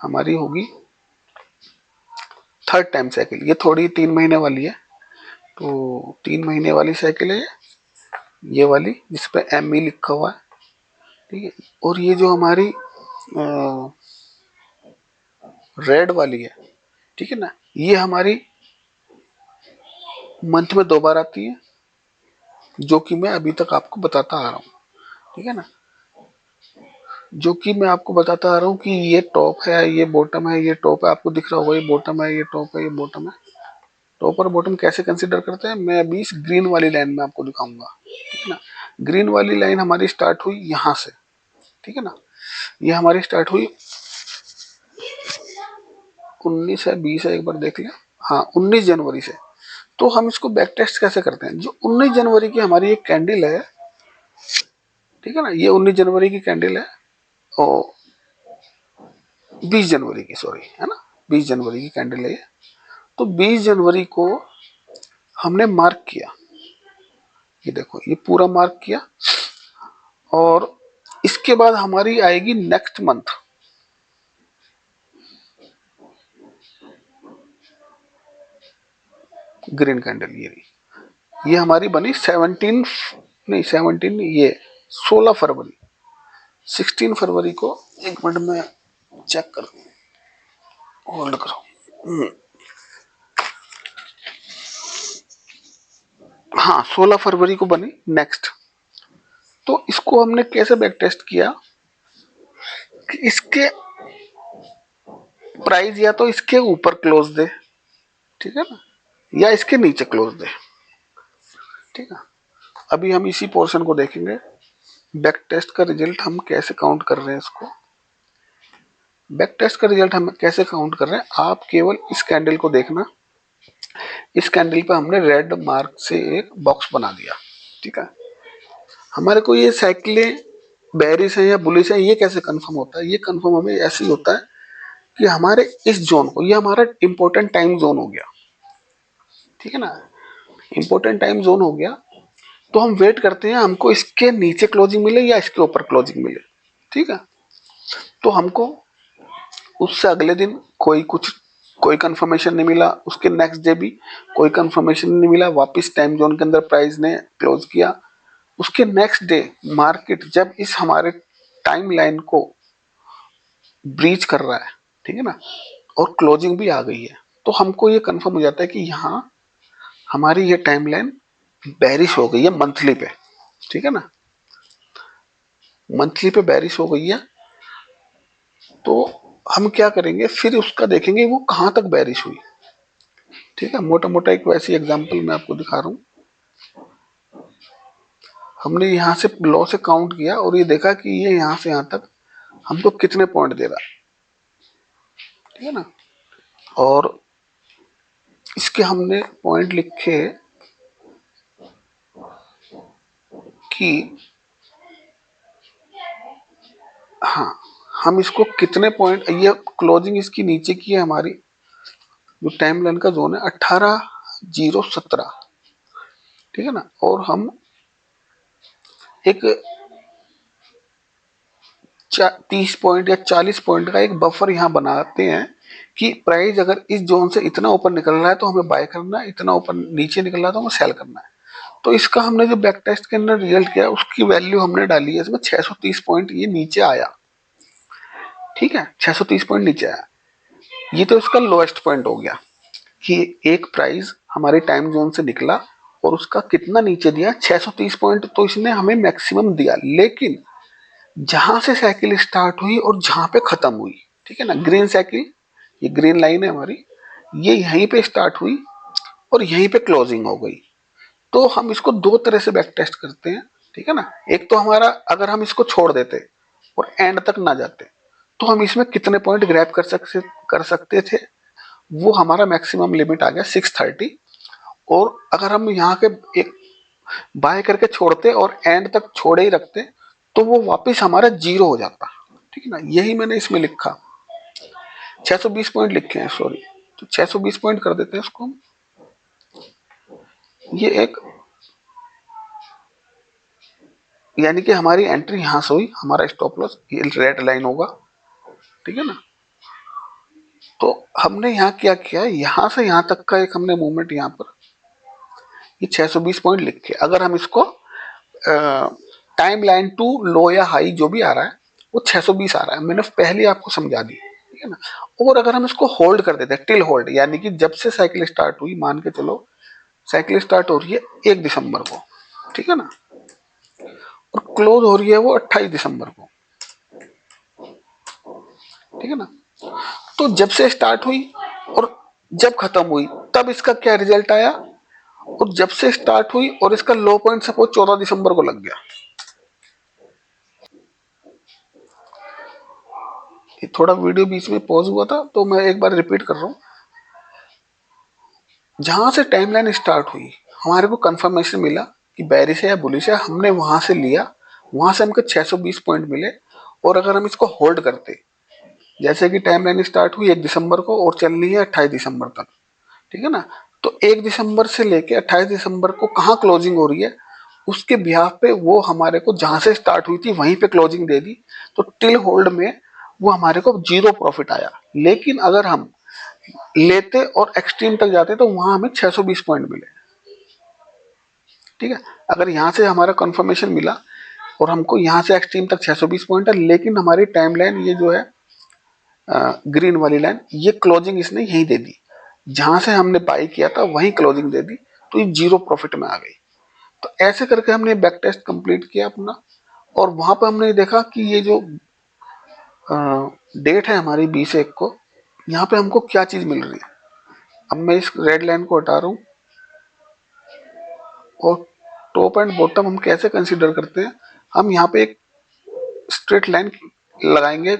हमारी होगी, थर्ड टाइम साइकिल। ये थोड़ी 3 महीने वाली है, तो 3 महीने वाली साइकिल है ये वाली, जिसपे ME लिखा हुआ है, ठीक है। और ये जो हमारी रेड वाली है, ठीक है ना, ये हमारी मंथ में 2 बार आती है, जो कि मैं अभी तक आपको बताता आ रहा हूँ, ठीक है ना। जो कि मैं आपको बताता आ रहा हूँ कि ये टॉप है, ये बॉटम है, ये टॉप है, आपको दिख रहा होगा, ये बॉटम है, ये टॉप है, ये बॉटम है। टॉप और बॉटम कैसे कंसीडर करते हैं, मैं अभी इस ग्रीन वाली लाइन में आपको दिखाऊंगा, ठीक है ना। ग्रीन वाली लाइन हमारी स्टार्ट हुई यहाँ से, ठीक है ना। ये हमारी स्टार्ट हुई 19 है, 20 है, एक बार देख लें, हाँ 19 जनवरी से। तो हम इसको बैक टेस्ट कैसे करते हैं, जो 19 जनवरी की हमारी एक कैंडल है, ठीक है ना, ये 19 जनवरी की कैंडल है, और 20 जनवरी की, सॉरी, है ना, 20 जनवरी की कैंडल है ये। तो 20 जनवरी को हमने मार्क किया, ये देखो, ये पूरा मार्क किया। और इसके बाद हमारी आएगी नेक्स्ट मंथ, ग्रीन कैंडल, ये हमारी बनी 17 नहीं 17, ये 16 फरवरी, 16 फरवरी को। एक मिनट में चेक कर, होल्ड करो। हाँ 16 फरवरी को बनी नेक्स्ट। तो इसको हमने कैसे बैक टेस्ट किया कि इसके प्राइस या तो इसके ऊपर क्लोज दे, ठीक है ना, या इसके नीचे क्लोज दे, ठीक है। अभी हम इसी पोर्शन को देखेंगे, बैक टेस्ट का रिजल्ट हम कैसे काउंट कर रहे हैं इसको। बैक टेस्ट का रिजल्ट हम कैसे काउंट कर रहे हैं, आप केवल इस कैंडल को देखना। इस कैंडल पे हमने रेड मार्क से एक बॉक्स बना दिया, ठीक है। हमारे को ये साइकिलें बेरिश है या बुलिश है, ये कैसे कंफर्म होता है, ये कंफर्म हमें ऐसे ही होता है कि हमारे इस जोन को, ये हमारा इंपॉर्टेंट टाइम जोन हो गया, ठीक है ना, इंपॉर्टेंट टाइम जोन हो गया। तो हम वेट करते हैं हमको इसके नीचे क्लोजिंग मिले या इसके ऊपर क्लोजिंग मिले, ठीक है। तो हमको उससे अगले दिन कोई कंफर्मेशन नहीं मिला, उसके नेक्स्ट डे भी कोई कंफर्मेशन नहीं मिला, वापस टाइम जोन के अंदर प्राइस ने क्लोज किया। उसके नेक्स्ट डे मार्केट जब इस हमारे टाइम लाइन को ब्रीच कर रहा है, ठीक है ना, और क्लोजिंग भी आ गई है, तो हमको ये कंफर्म हो जाता है कि यहाँ हमारी ये टाइम लाइन बेरिश हो गई है मंथली पे, ठीक है ना, मंथली पे बेरिश हो गई है। तो हम क्या करेंगे, फिर उसका देखेंगे वो कहां तक बेरिश हुई, ठीक है। मोटा मोटा एक वैसी एग्जांपल मैं आपको दिखा रहा हूँ। हमने यहाँ से लॉ से काउंट किया और ये देखा कि ये यहाँ से यहाँ तक हमको कितने पॉइंट दे रहा है, ठीक है ना। और इसके हमने पॉइंट लिखे कि हाँ, हम इसको कितने पॉइंट, ये क्लोजिंग इसकी नीचे की है हमारी, जो टाइम लाइन का जोन है 18,017, ठीक है ना। और हम एक 30 पॉइंट या 40 पॉइंट का एक बफर यहाँ बनाते हैं कि प्राइस अगर इस जोन से इतना ऊपर निकल रहा है तो हमें बाय करना है, इतना ऊपर नीचे निकल रहा है तो हमें सेल करना है। तो इसका हमने जो बैक टेस्ट के अंदर रिजल्ट किया उसकी वैल्यू हमने डाली है इसमें 630 पॉइंट ये नीचे आया, ठीक है, 630 पॉइंट नीचे आया। ये तो इसका लोएस्ट पॉइंट हो गया कि एक प्राइस हमारे टाइम जोन से निकला और उसका कितना नीचे दिया, 630 पॉइंट, तो इसने हमें मैक्सिमम दिया। लेकिन जहां से साइकिल स्टार्ट हुई और जहां पे खत्म हुई, ठीक है ना, ग्रीन साइकिल, ये ग्रीन लाइन है हमारी, ये यहीं पे स्टार्ट हुई और यहीं पे क्लोजिंग हो गई। तो हम इसको दो तरह से बैक टेस्ट करते हैं, ठीक है ना। एक तो हमारा अगर हम इसको छोड़ देते और एंड तक ना जाते तो हम इसमें कितने पॉइंट ग्रैब कर सकते थे, वो हमारा मैक्सिमम लिमिट आ गया 630। और अगर हम यहाँ के एक बाय करके छोड़ते और एंड तक छोड़े ही रखते तो वो वापस हमारा जीरो हो जाता, ठीक है ना। यही मैंने इसमें लिखा, 620 पॉइंट लिखे हैं, सॉरी, तो 620 पॉइंट कर देते हैं इसको हम। ये एक, यानी कि हमारी एंट्री यहां से हुई, हमारा स्टॉप लॉस ये रेड लाइन होगा, ठीक है ना। तो हमने यहाँ क्या किया, यहां से यहां तक का एक हमने मूवमेंट यहाँ पर ये 620 पॉइंट लिखे। अगर हम इसको टाइम लाइन टू लो या हाई जो भी आ रहा है वो 620 आ रहा है, मैंने पहले आपको समझा दी, ठीक है ना। और अगर हम इसको होल्ड कर देते हैं, टिल होल्ड, यानी कि जब से साइकिल स्टार्ट हुई, मान के चलो साइकिल स्टार्ट हो रही है 1 दिसंबर को, ठीक है ना, और क्लोज हो रही है वो 28 दिसंबर को, ठीक है ना। तो जब से स्टार्ट हुई और जब खत्म हुई तब इसका क्या रिजल्ट आया, और जब से स्टार्ट हुई और इसका लो पॉइंट सपोज 14 दिसंबर को लग गया। ये थोड़ा वीडियो बीच में पॉज हुआ था तो मैं एक बार रिपीट कर रहा हूँ। जहां से टाइमलाइन स्टार्ट हुई हमारे को कंफर्मेशन मिला कि बेरिश है या बुलिश है, हमने वहां से लिया, वहां से हमको 620 पॉइंट मिले। और अगर हम इसको होल्ड करते, जैसे कि टाइमलाइन स्टार्ट हुई 1 दिसंबर को और चल रही है 28 दिसंबर तक, ठीक है ना, तो 1 दिसंबर से लेके 28 दिसंबर को कहाँ क्लोजिंग हो रही है उसके बिहाफ पे वो हमारे को जहां से स्टार्ट हुई थी वहीं पे क्लोजिंग दे दी, तो टिल होल्ड में वो हमारे को जीरो प्रॉफिट आया। लेकिन अगर हम लेते और एक्सट्रीम तक जाते तो वहां हमें 620 पॉइंट मिले, ठीक है। अगर यहाँ से हमारा कंफर्मेशन मिला और हमको यहाँ से एक्सट्रीम तक 620 पॉइंट है, लेकिन हमारी टाइम लाइन ये जो है ग्रीन वाली लाइन, ये क्लोजिंग इसने यही दे दी, जहां से हमने बाई किया था वही क्लोजिंग दे दी, तो ये जीरो प्रॉफिट में आ गई। तो ऐसे करके हमने बैक टेस्ट कंप्लीट किया अपना, और वहां पर हमने देखा कि ये जो डेट है हमारी 20/1 को, यहाँ पे हमको क्या चीज मिल रही है। अब मैं इस रेड लाइन को हटा रहा हूँ और टॉप एंड बॉटम हम कैसे कंसीडर करते हैं, हम यहाँ पे एक स्ट्रेट लाइन लगाएंगे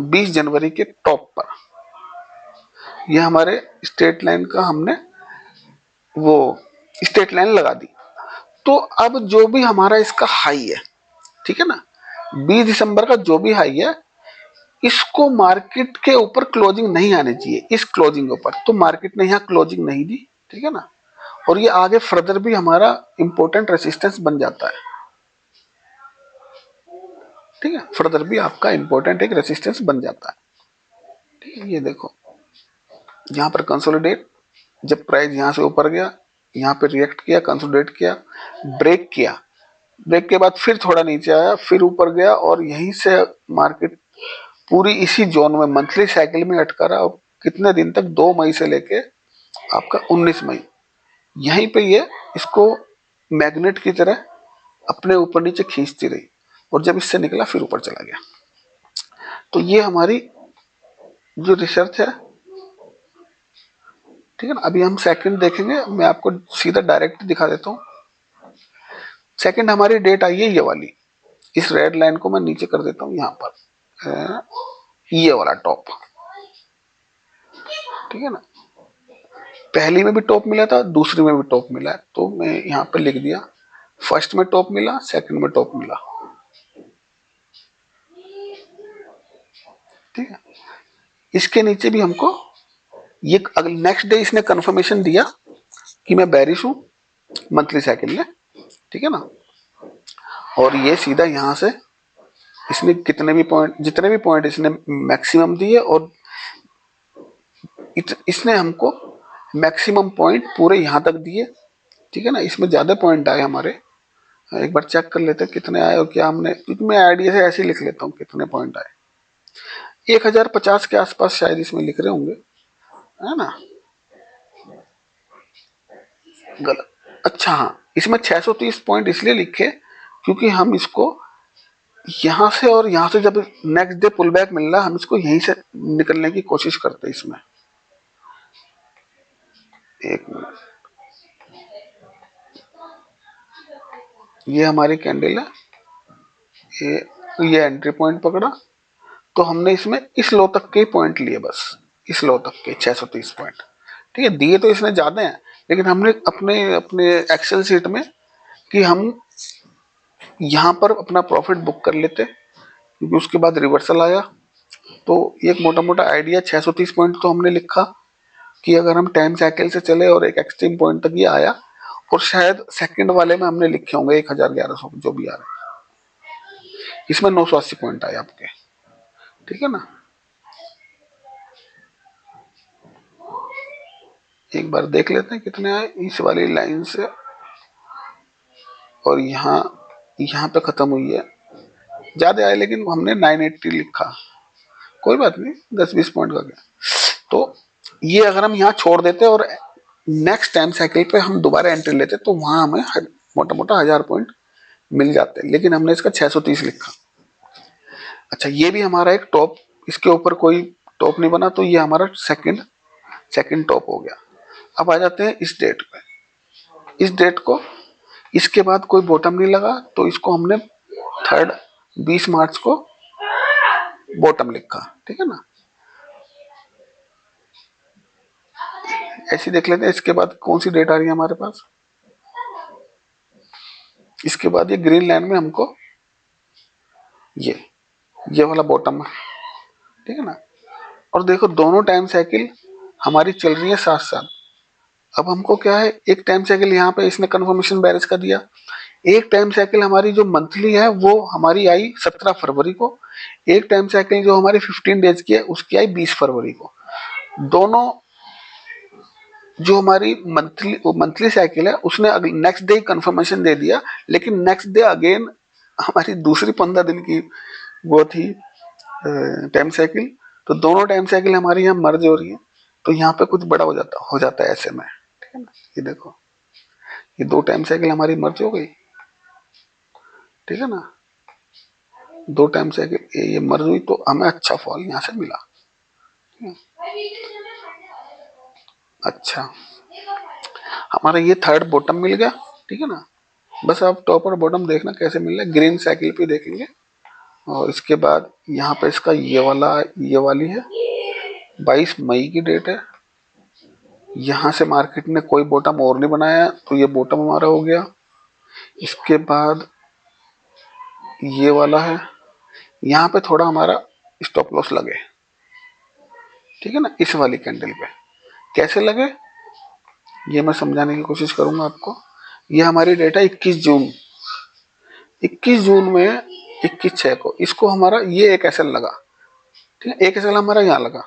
20 जनवरी के टॉप पर। यह हमारे स्ट्रेट लाइन का हमने वो स्ट्रेट लाइन लगा दी। तो अब जो भी हमारा इसका हाई है, ठीक है ना, 20 दिसंबर का जो भी हाई है, इसको मार्केट के ऊपर क्लोजिंग नहीं आनी चाहिए, इस क्लोजिंग के ऊपर, तो मार्केट ने यहाँ क्लोजिंग नहीं दी, ठीक है ना। और ये आगे फर्दर भी हमारा इंपॉर्टेंट रेसिस्टेंस बन जाता है। ठीक है, फर्दर भी आपका इंपॉर्टेंट एक रेसिस्टेंस बन जाता है। ठीक है, ये देखो यहाँ पर कंसोलिडेट, जब प्राइस यहाँ से ऊपर गया, यहाँ पे रिएक्ट किया, कंसोलिडेट किया, ब्रेक किया, ब्रेक के बाद फिर थोड़ा नीचे आया, फिर ऊपर गया और यहीं से मार्केट पूरी इसी जोन में मंथली साइकिल में अटका रहा। और कितने दिन तक, 2 मई से लेके आपका 19 मई, यहीं पे ये इसको मैग्नेट की तरह अपने ऊपर नीचे खींचती रही और जब इससे निकला फिर ऊपर चला गया। तो ये हमारी जो रिसर्च है, ठीक है ना। अभी हम सेकंड देखेंगे, मैं आपको सीधा डायरेक्ट दिखा देता हूँ। सेकंड हमारी डेट आई है ये वाली, इस रेड लाइन को मैं नीचे कर देता हूँ यहाँ पर, ये वाला टॉप, ठीक है ना। पहली में भी टॉप मिला था, दूसरी में भी टॉप मिला है, तो मैं यहाँ पे लिख दिया फर्स्ट में टॉप मिला, सेकंड में टॉप मिला, ठीक है। इसके नीचे भी हमको ये नेक्स्ट डे इसने कंफर्मेशन दिया कि मैं बेरिश हूं मंथली साइकिल में, ठीक है ना। और ये सीधा यहां से इसने कितने भी पॉइंट, जितने भी पॉइंट इसने मैक्सिमम दिए और इसने हमको मैक्सिमम पॉइंट पूरे यहां तक दिए, ठीक है ना। इसमें ज्यादा पॉइंट आए हमारे, एक बार चेक कर लेते हैं कितने आए और क्या हमने, क्योंकि मैं आइडिया से ऐसे ही लिख लेता हूँ कितने पॉइंट आए। 1050 के आसपास शायद इसमें लिख रहे होंगे, है ना। गलत, अच्छा हाँ, इसमें 630 पॉइंट इसलिए लिखे क्योंकि हम इसको यहां से और यहां से जब नेक्स्ट डे पुल बैक मिल रहा, हम इसको यहीं से निकलने की कोशिश करते हैं इसमें। एक मिनट, ये हमारी कैंडल है, ये एंट्री पॉइंट पकड़ा, तो हमने इसमें इस लो तक के पॉइंट लिए, बस इस लो तक के 630 पॉइंट, ठीक है। दिए तो इसने ज्यादा हैं, लेकिन हमने अपने अपने एक्सेल शीट में कि हम यहां पर अपना प्रॉफिट बुक कर लेते, क्योंकि उसके बाद रिवर्सल आया। तो एक मोटा मोटा आइडिया 630 पॉइंट तो हमने लिखा कि अगर हम टाइम साइकिल से चले और एक एक्सट्रीम पॉइंट तक ये आया, और शायद सेकंड वाले में हमने लिखे होंगे 1100 जो भी आ रहे हैं, इसमें 980 पॉइंट आए आपके, ठीक है ना। एक बार देख लेते हैं कितने आए इस वाली लाइन से, और यहाँ पे खत्म हुई है, ज्यादा आए लेकिन हमने 980 लिखा, कोई बात नहीं, 10-20 पॉइंट का गया। तो ये अगर हम यहाँ छोड़ देते और नेक्स्ट टाइम साइकिल पे हम दोबारा एंट्री लेते तो वहां हमें मोटा मोटा 1000 पॉइंट मिल जाते, लेकिन हमने इसका 630 लिखा। अच्छा, ये भी हमारा एक टॉप, इसके ऊपर कोई टॉप नहीं बना, तो ये हमारा सेकंड टॉप हो गया। अब आ जाते हैं इस डेट पे, इस डेट को, इसके बाद कोई बॉटम नहीं लगा, तो इसको हमने थर्ड 20 मार्च को बॉटम लिखा, ठीक है ना। ऐसे देख लेते हैं इसके बाद कौन सी डेट आ रही है हमारे पास। इसके बाद ये ग्रीन लाइन में हमको ये वाला बॉटम है, ठीक है ना। और देखो दोनों टाइम साइकिल हमारी चल रही है साथ साथ। अब हमको क्या है, एक टाइम साइकिल यहाँ पे इसने कंफर्मेशन बैरिज का दिया, एक टाइम साइकिल हमारी जो मंथली है वो हमारी आई 17 फरवरी को, एक टाइम साइकिल जो हमारी 15 डेज की है उसकी आई 20 फरवरी को। दोनों जो हमारी मंथली साइकिल है उसने नेक्स्ट डे कंफर्मेशन दे दिया, लेकिन नेक्स्ट डे अगेन हमारी दूसरी 15 दिन की वो थी टाइम साइकिल, तो दोनों टाइम साइकिल हमारी यहाँ मर्ज हो रही है, तो यहाँ पे कुछ बड़ा हो जाता है ऐसे में, ठीक है ना। ये देखो, ये 2 टाइम साइकिल हमारी मर्ज हो गई, ठीक है ना। 2 टाइम साइकिल ये मर्ज हुई तो हमें अच्छा फॉल यहाँ से मिला। अच्छा, हमारा ये थर्ड बॉटम मिल गया, ठीक है ना। बस आप टॉप और बॉटम देखना कैसे मिल रहा है, ग्रीन साइकिल पे देखेंगे। और इसके बाद यहाँ पे इसका ये वाली है, 22 मई की डेट है। यहाँ से मार्केट ने कोई बॉटम और नहीं बनाया, तो ये बॉटम हमारा हो गया। इसके बाद ये वाला है, यहाँ पे थोड़ा हमारा स्टॉप लॉस लगे, ठीक है ना, इस वाली कैंडल पे। कैसे लगे ये मैं समझाने की कोशिश करूंगा आपको। ये हमारी डेट है 21 जून। 21 जून में 21/6 को, इसको हमारा ये एक एसएल लगा, ठीक है, एक एसएल हमारा यहाँ लगा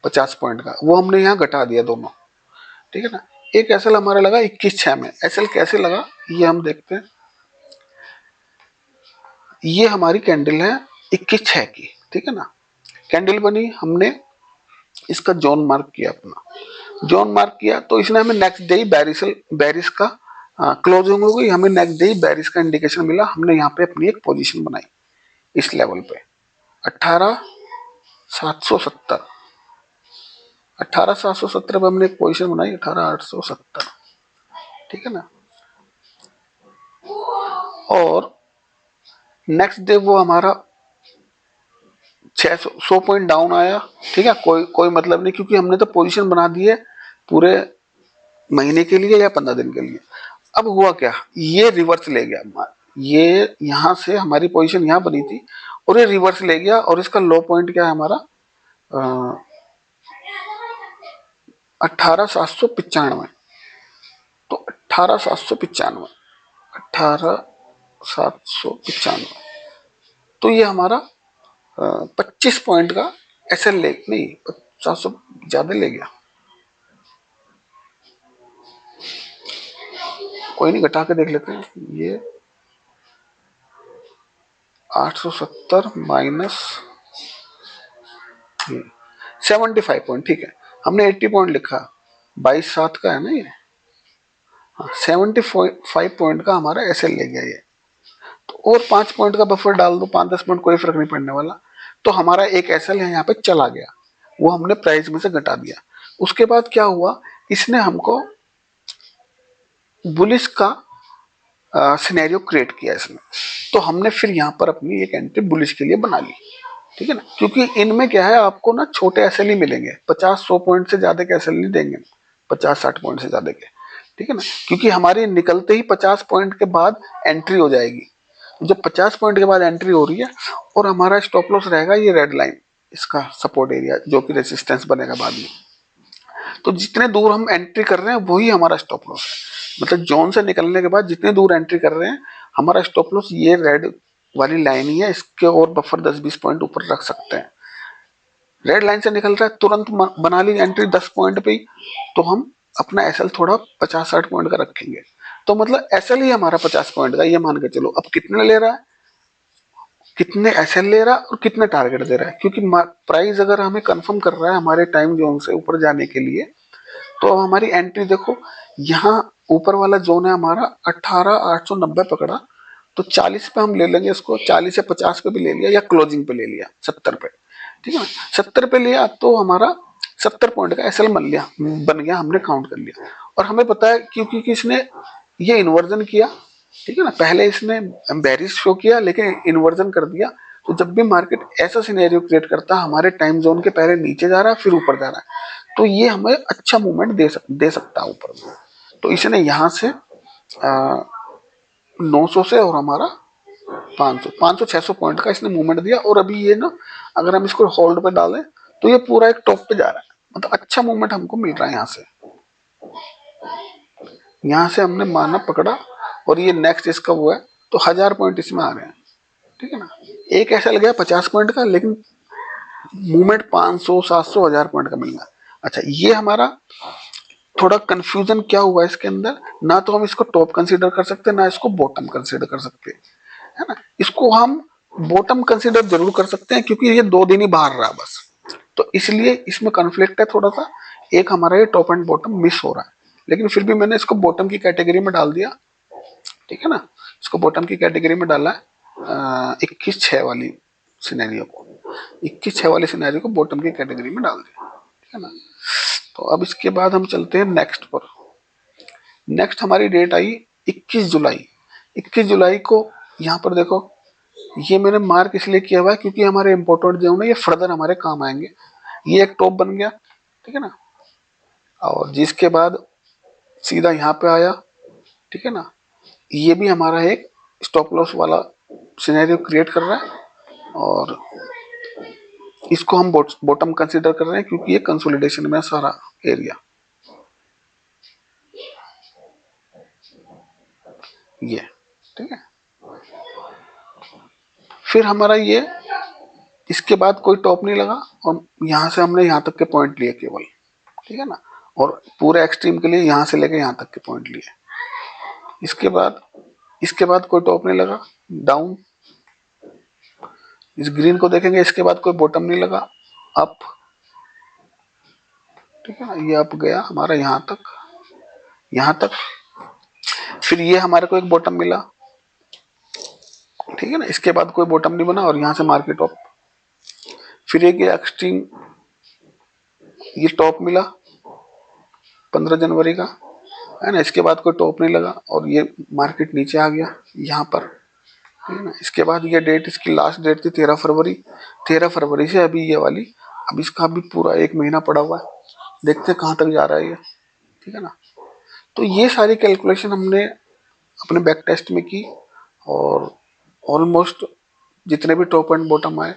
50 पॉइंट का, वो हमने यहाँ घटा दिया दोनों, ठीक है ना। एक एसएल हमारा लगा 21/6 में। एसएल कैसे लगा ये हम देखते हैं। ये हमारी कैंडल है 21/6 की, ठीक है ना। कैंडल बनी, हमने इसका जोन मार्क किया, अपना जोन मार्क किया, तो इसने हमें नेक्स्ट डे बैरिस का क्लोजिंग हो गई, हमें नेक्स्ट डे बैरिस का इंडिकेशन मिला, हमने यहाँ पे अपनी एक पोजीशन बनाई इस लेवल पे 18,770, 18,770 पे हमने एक पोजीशन बनाई, 18,870, ठीक है ना। और नेक्स्ट डे वो हमारा 600 पॉइंट डाउन आया, ठीक है, कोई कोई मतलब नहीं, क्योंकि हमने तो पोजीशन बना दी है पूरे महीने के लिए या 15 दिन के लिए। अब हुआ क्या, ये रिवर्स ले गया, ये यहां से हमारी पोजीशन यहां बनी थी और ये रिवर्स ले गया, और इसका लो पॉइंट क्या है हमारा 18,795, तो 18,795, 18,795, तो ये हमारा 25 पॉइंट का एसएल ले, नहीं 700 ज्यादा ले गया, कोई नहीं घटा के देख लेते हैं। ये 870 माइनस 75 पॉइंट, ठीक है, हमने 80 पॉइंट लिखा, 22/7 का है ना ये, 75 पॉइंट का हमारा एसएल ले गया ये, तो और 5 पॉइंट का बफर डाल दो, 5-10 पॉइंट कोई फर्क नहीं पड़ने वाला, तो हमारा एक एसएल है यहाँ पे चला गया, वो हमने प्राइस में से घटा दिया। उसके बाद क्या हुआ, इसने हमको बुलिश का सिनेरियो क्रिएट किया इसने, तो हमने फिर यहाँ पर अपनी एक एंट्री बुलिश के लिए बना ली, ठीक है ना, क्योंकि इनमें क्या है, आपको ना छोटे एसएल ही मिलेंगे, 50-100 पॉइंट से ज्यादा के एसएल नहीं देंगे, 50-60 पॉइंट से ज्यादा के, ठीक है ना, क्योंकि हमारी निकलते ही 50 पॉइंट के बाद एंट्री हो जाएगी, जब 50 पॉइंट के बाद एंट्री हो रही है और हमारा स्टॉप लॉस रहेगा ये रेड लाइन, इसका सपोर्ट एरिया जो कि रेजिस्टेंस बनेगा बाद में, तो जितने दूर हम एंट्री कर रहे हैं वही हमारा स्टॉप लॉस है, मतलब जोन से निकलने के बाद जितने दूर एंट्री कर रहे हैं हमारा स्टॉप लॉस ये रेड वाली लाइन ही है, इसके और बफर 10-20 पॉइंट ऊपर रख सकते हैं। रेड लाइन से निकल रहा है, तुरंत बना ली एंट्री 10 पॉइंट पे, तो हम अपना एसएल थोड़ा 50-60 पॉइंट का रखेंगे, तो मतलब एसएल ही हमारा 50 पॉइंट का, ये मान के चलो। अब कितने ले रहा है, कितने एसएल ले रहा है और कितने टारगेट दे रहा है, क्योंकि प्राइस अगर हमें कंफर्म कर रहा है हमारे टाइम जोन से ऊपर जाने के लिए, तो अब हमारी एंट्री देखो, यहाँ ऊपर वाला जोन है हमारा 18,890 पकड़ा, तो 40 पे हम ले लेंगे इसको, 40 या 50 पे भी ले लिया या क्लोजिंग पे ले लिया 70 पे, ठीक है ना, 70 पे लिया तो हमारा 70 पॉइंट का एसएल बन गया, हमने काउंट कर लिया। और हमें पता है क्योंकि इसने ये इन्वर्जन किया, ठीक है ना, पहले इसने बेरिश शो किया लेकिन इन्वर्जन कर दिया, तो जब भी मार्केट ऐसा सिनेरियो क्रिएट करता है हमारे टाइम जोन के पहले नीचे जा रहा है फिर ऊपर जा रहा है, तो ये हमें अच्छा मूवमेंट दे सकता है ऊपर में। तो इसने यहाँ से 900 से और हमारा 500-600 पॉइंट का इसने मूवमेंट दिया, और अभी ये ना अगर हम इसको होल्ड पे डालें तो ये पूरा एक टॉप पे जा रहा है, मतलब अच्छा मूवमेंट हमको मिल रहा है यहाँ से हमने माना पकड़ा, और ये नेक्स्ट इसका वो है, तो 1000 पॉइंट इसमें आ रहे हैं, ठीक है ना। एक ऐसा लग गया 50 पॉइंट का, लेकिन मूवमेंट 500-700 1000 पॉइंट का मिल रहा है। अच्छा, ये हमारा थोड़ा कंफ्यूजन क्या हुआ इसके अंदर, ना तो हम इसको टॉप कंसीडर कर सकते ना इसको बॉटम कंसीडर कर सकते, है ना। इसको हम बॉटम कंसीडर जरूर कर सकते हैं क्योंकि ये 2 दिन ही बाहर रहा बस, तो इसलिए इसमें कन्फ्लिक्ट है थोड़ा सा, एक हमारा ये टॉप एंड बॉटम मिस हो रहा है, लेकिन फिर भी मैंने इसको बॉटम की कैटेगरी में डाल दिया, ठीक है ना, इसको बॉटम की कैटेगरी में डाला है 21/6 वाली सिनेरियो को, 21/6 वाली सिनेरियो को बॉटम की कैटेगरी में डाल दिया, ठीक है ना। तो अब इसके बाद हम चलते हैं नेक्स्ट पर। नेक्स्ट हमारी डेट आई 21 जुलाई। 21 जुलाई को यहाँ पर देखो, ये मैंने मार्क इसलिए किया हुआ है क्योंकि हमारे इंपोर्टेंट जो है ये फर्दर हमारे काम आएंगे। ये एक टॉप बन गया, ठीक है ना, और जिसके बाद सीधा यहाँ पे आया, ठीक है ना, ये भी हमारा एक स्टॉप लॉस वाला सिनेरियो क्रिएट कर रहा है, और इसको हम बॉटम कंसीडर कर रहे हैं क्योंकि ये कंसोलिडेशन में सारा एरिया ये, ठीक है। फिर हमारा ये इसके बाद कोई टॉप नहीं लगा और यहाँ से हमने यहाँ तक के पॉइंट लिए केवल, ठीक है ना, और पूरे एक्सट्रीम के लिए यहाँ से लेके यहाँ तक के पॉइंट लिए। इसके बाद कोई टॉप नहीं लगा, डाउन, इस ग्रीन को देखेंगे, इसके बाद कोई बॉटम नहीं लगा, अप, ठीक है ना, ये अप गया हमारा यहाँ तक, फिर ये हमारे को एक बॉटम मिला, ठीक है ना, इसके बाद कोई बॉटम नहीं बना और यहाँ से मार्केट ऑफ, फिर एक ये एक्सट्रीम, ये टॉप मिला 15 जनवरी का, है ना, इसके बाद कोई टॉप नहीं लगा और ये मार्केट नीचे आ गया यहाँ पर, ठीक है ना। इसके बाद ये डेट, इसकी लास्ट डेट थी 13 फरवरी, 13 फरवरी से अभी ये वाली, अब इसका भी पूरा 1 महीना पड़ा हुआ है, देखते हैं कहाँ तक जा रहा है ये, ठीक है ना। तो ये सारी कैलकुलेशन हमने अपने बैक टेस्ट में की और ऑलमोस्ट जितने भी टॉप एंड बॉटम आए,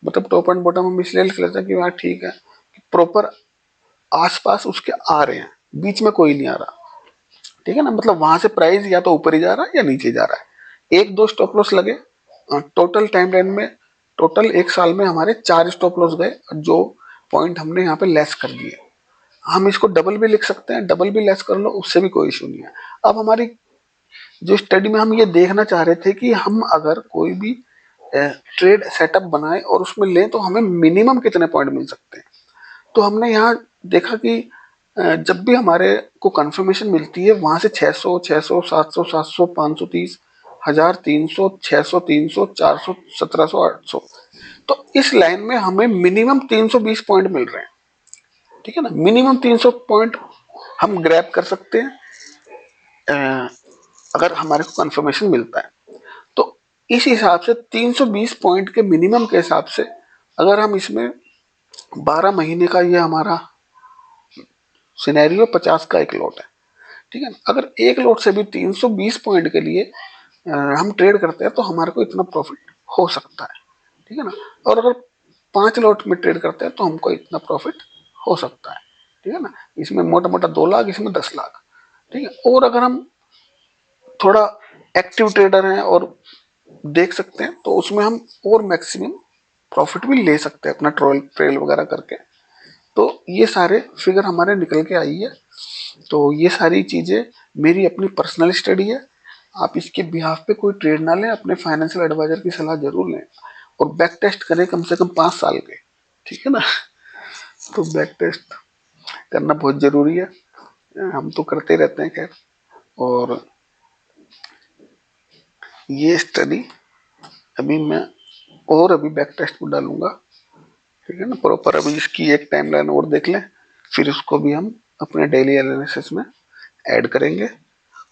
मतलब टॉप एंड बॉटम हम इसलिए लिख लेते हैं कि वहाँ ठीक है कि प्रॉपर आसपास उसके आ रहे हैं, बीच में कोई नहीं आ रहा, ठीक है ना, मतलब वहां से प्राइस या तो ऊपर ही जा रहा है या नीचे जा रहा है। 1-2 स्टॉप लॉस लगे, टोटल टाइम लाइन में, टोटल 1 साल में हमारे 4 स्टॉप लॉस गए, जो पॉइंट हमने यहाँ पे लेस कर दिए। हम इसको डबल भी लिख सकते हैं, डबल भी लेस कर लो, उससे भी कोई इशू नहीं है। अब हमारी जो स्टडी में हम ये देखना चाह रहे थे कि हम अगर कोई भी ट्रेड सेटअप बनाए और उसमें लें तो हमें मिनिमम कितने पॉइंट मिल सकते हैं। तो हमने यहाँ देखा कि जब भी हमारे को कंफर्मेशन मिलती है वहां से 600, 600, 700, 700, 530, 1000, 300, 600, 300, 400, 1700, 800, तो इस लाइन में हमें मिनिमम 320 पॉइंट मिल रहे हैं, ठीक है ना, मिनिमम 300 पॉइंट हम ग्रैब कर सकते हैं अगर हमारे को कंफर्मेशन मिलता है। तो इस हिसाब से 320 पॉइंट के मिनिमम के हिसाब से अगर हम इसमें 12 महीने का ये हमारा सिनेरियो 50 का एक लॉट है, ठीक है ना, अगर एक लॉट से भी 320 पॉइंट के लिए हम ट्रेड करते हैं तो हमारे को इतना प्रॉफिट हो सकता है, ठीक है ना, और अगर 5 लॉट में ट्रेड करते हैं तो हमको इतना प्रॉफिट हो सकता है, ठीक है ना, इसमें मोटा मोटा 2 लाख, इसमें 10 लाख, ठीक है। और अगर हम थोड़ा एक्टिव ट्रेडर हैं और देख सकते हैं तो उसमें हम और मैक्सिमम प्रॉफिट भी ले सकते हैं अपना ट्रेल वगैरह करके। तो ये सारे फिगर हमारे निकल के आई है। तो ये सारी चीजें मेरी अपनी पर्सनल स्टडी है, आप इसके बिहाफ पे कोई ट्रेड ना लें, अपने फाइनेंशियल एडवाइजर की सलाह जरूर लें और बैक टेस्ट करें कम से कम 5 साल के, ठीक है ना। तो बैक टेस्ट करना बहुत जरूरी है, हम तो करते रहते हैं खैर। और ये स्टडी अभी मैं और अभी बैक टेस्ट को डालूंगा, ठीक है ना, प्रॉपर। अभी इसकी एक टाइमलाइन और देख लें, फिर उसको भी हम अपने डेली एनालिसिस में ऐड करेंगे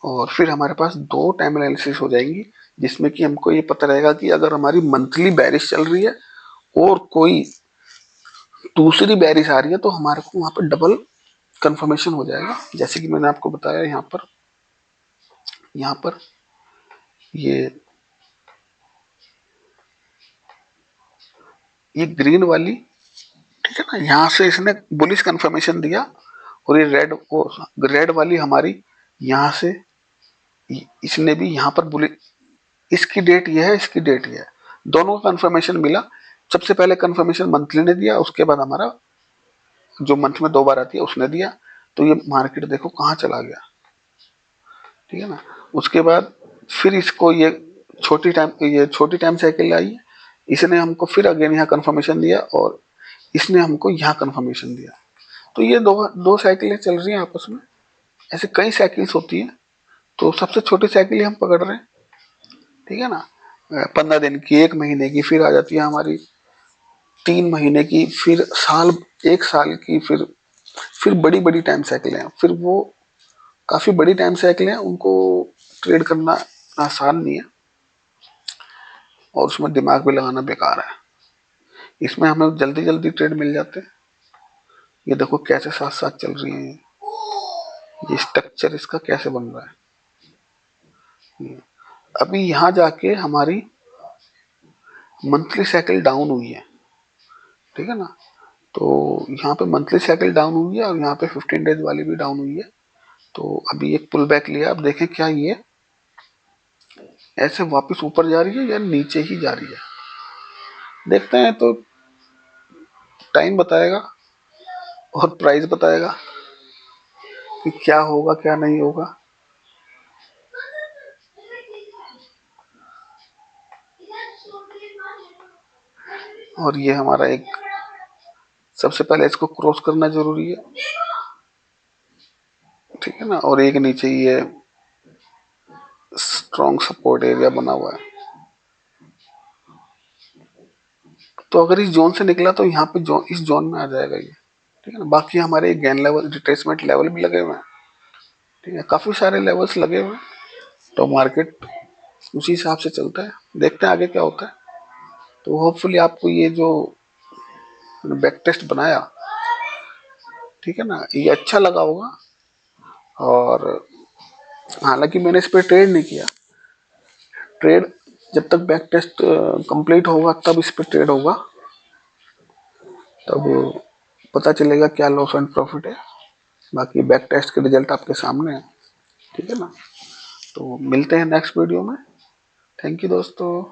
और फिर हमारे पास 2 टाइम एनालिसिस हो जाएंगी, जिसमें कि हमको ये पता रहेगा कि अगर हमारी मंथली बैरिश चल रही है और कोई दूसरी बैरिश आ रही है तो हमारे को वहां पर डबल कंफर्मेशन हो जाएगा। जैसे कि मैंने आपको बताया यहाँ पर ये ग्रीन वाली, ठीक है ना, यहाँ से इसने बुलिश कंफर्मेशन दिया और ये रेड वाली हमारी यहाँ से इसने भी यहाँ पर बुलिश, इसकी डेट ये है, इसकी डेट ये है, दोनों का कंफर्मेशन मिला। सबसे पहले कंफर्मेशन मंथली ने दिया, उसके बाद हमारा जो मंथ में 2 बार आती है उसने दिया। तो ये मार्केट देखो कहाँ चला गया, ठीक है ना। उसके बाद फिर इसको ये छोटी टाइम साइकिल आई, इसने हमको फिर अगेन यहाँ कंफर्मेशन दिया और इसने हमको यहाँ कंफर्मेशन दिया। तो ये दो साइकिलें चल रही हैं आपस में, ऐसे कई साइकिल्स होती हैं। तो सबसे छोटी साइकिल हम पकड़ रहे हैं, ठीक है ना, 15 दिन की, 1 महीने की, फिर आ जाती है हमारी 3 महीने की, फिर 1 साल की, फिर बड़ी बड़ी टाइम साइकिल हैं। फिर वो काफी बड़ी टाइम साइकिल हैं, उनको ट्रेड करना आसान नहीं है और उसमें दिमाग भी लगाना बेकार है। इसमें हमें जल्दी जल्दी ट्रेड मिल जाते हैं। ये देखो कैसे साथ साथ चल रही है, ये स्ट्रक्चर इसका कैसे बन रहा है। अभी यहाँ जाके हमारी मंथली साइकिल डाउन हुई है, ठीक है ना। तो यहाँ पे मंथली साइकिल डाउन हुई है और यहाँ पे 15 डेज वाली भी डाउन हुई है। तो अभी एक पुल बैक लिया, अब देखें क्या ये ऐसे वापस ऊपर जा रही है या नीचे ही जा रही है। देखते हैं, तो टाइम बताएगा और प्राइस बताएगा कि क्या होगा क्या नहीं होगा। और ये हमारा एक, सबसे पहले इसको क्रॉस करना जरूरी है, ठीक है ना। और एक नीचे ये स्ट्रॉन्ग सपोर्ट एरिया बना हुआ है, तो अगर इस जोन से निकला तो यहाँ पे जोन, इस जोन में आ जाएगा ये, ठीक है ना। बाकी हमारे गेन लेवल, रिट्रेसमेंट लेवल भी लगे हुए हैं, ठीक है, काफी सारे लेवल्स लगे हुए हैं। तो मार्केट उसी हिसाब से चलता है, देखते हैं आगे क्या होता है। तो होपफुली आपको ये जो बैक टेस्ट बनाया, ठीक है ना, ये अच्छा लगा होगा। और हालांकि मैंने इस पर ट्रेड नहीं किया, ट्रेड जब तक बैक टेस्ट कंप्लीट होगा तब इस पर ट्रेड होगा, तब पता चलेगा क्या लॉस एंड प्रॉफिट है। बाकी बैक टेस्ट के रिजल्ट आपके सामने है, ठीक है ना। तो मिलते हैं नेक्स्ट वीडियो में। थैंक यू दोस्तों।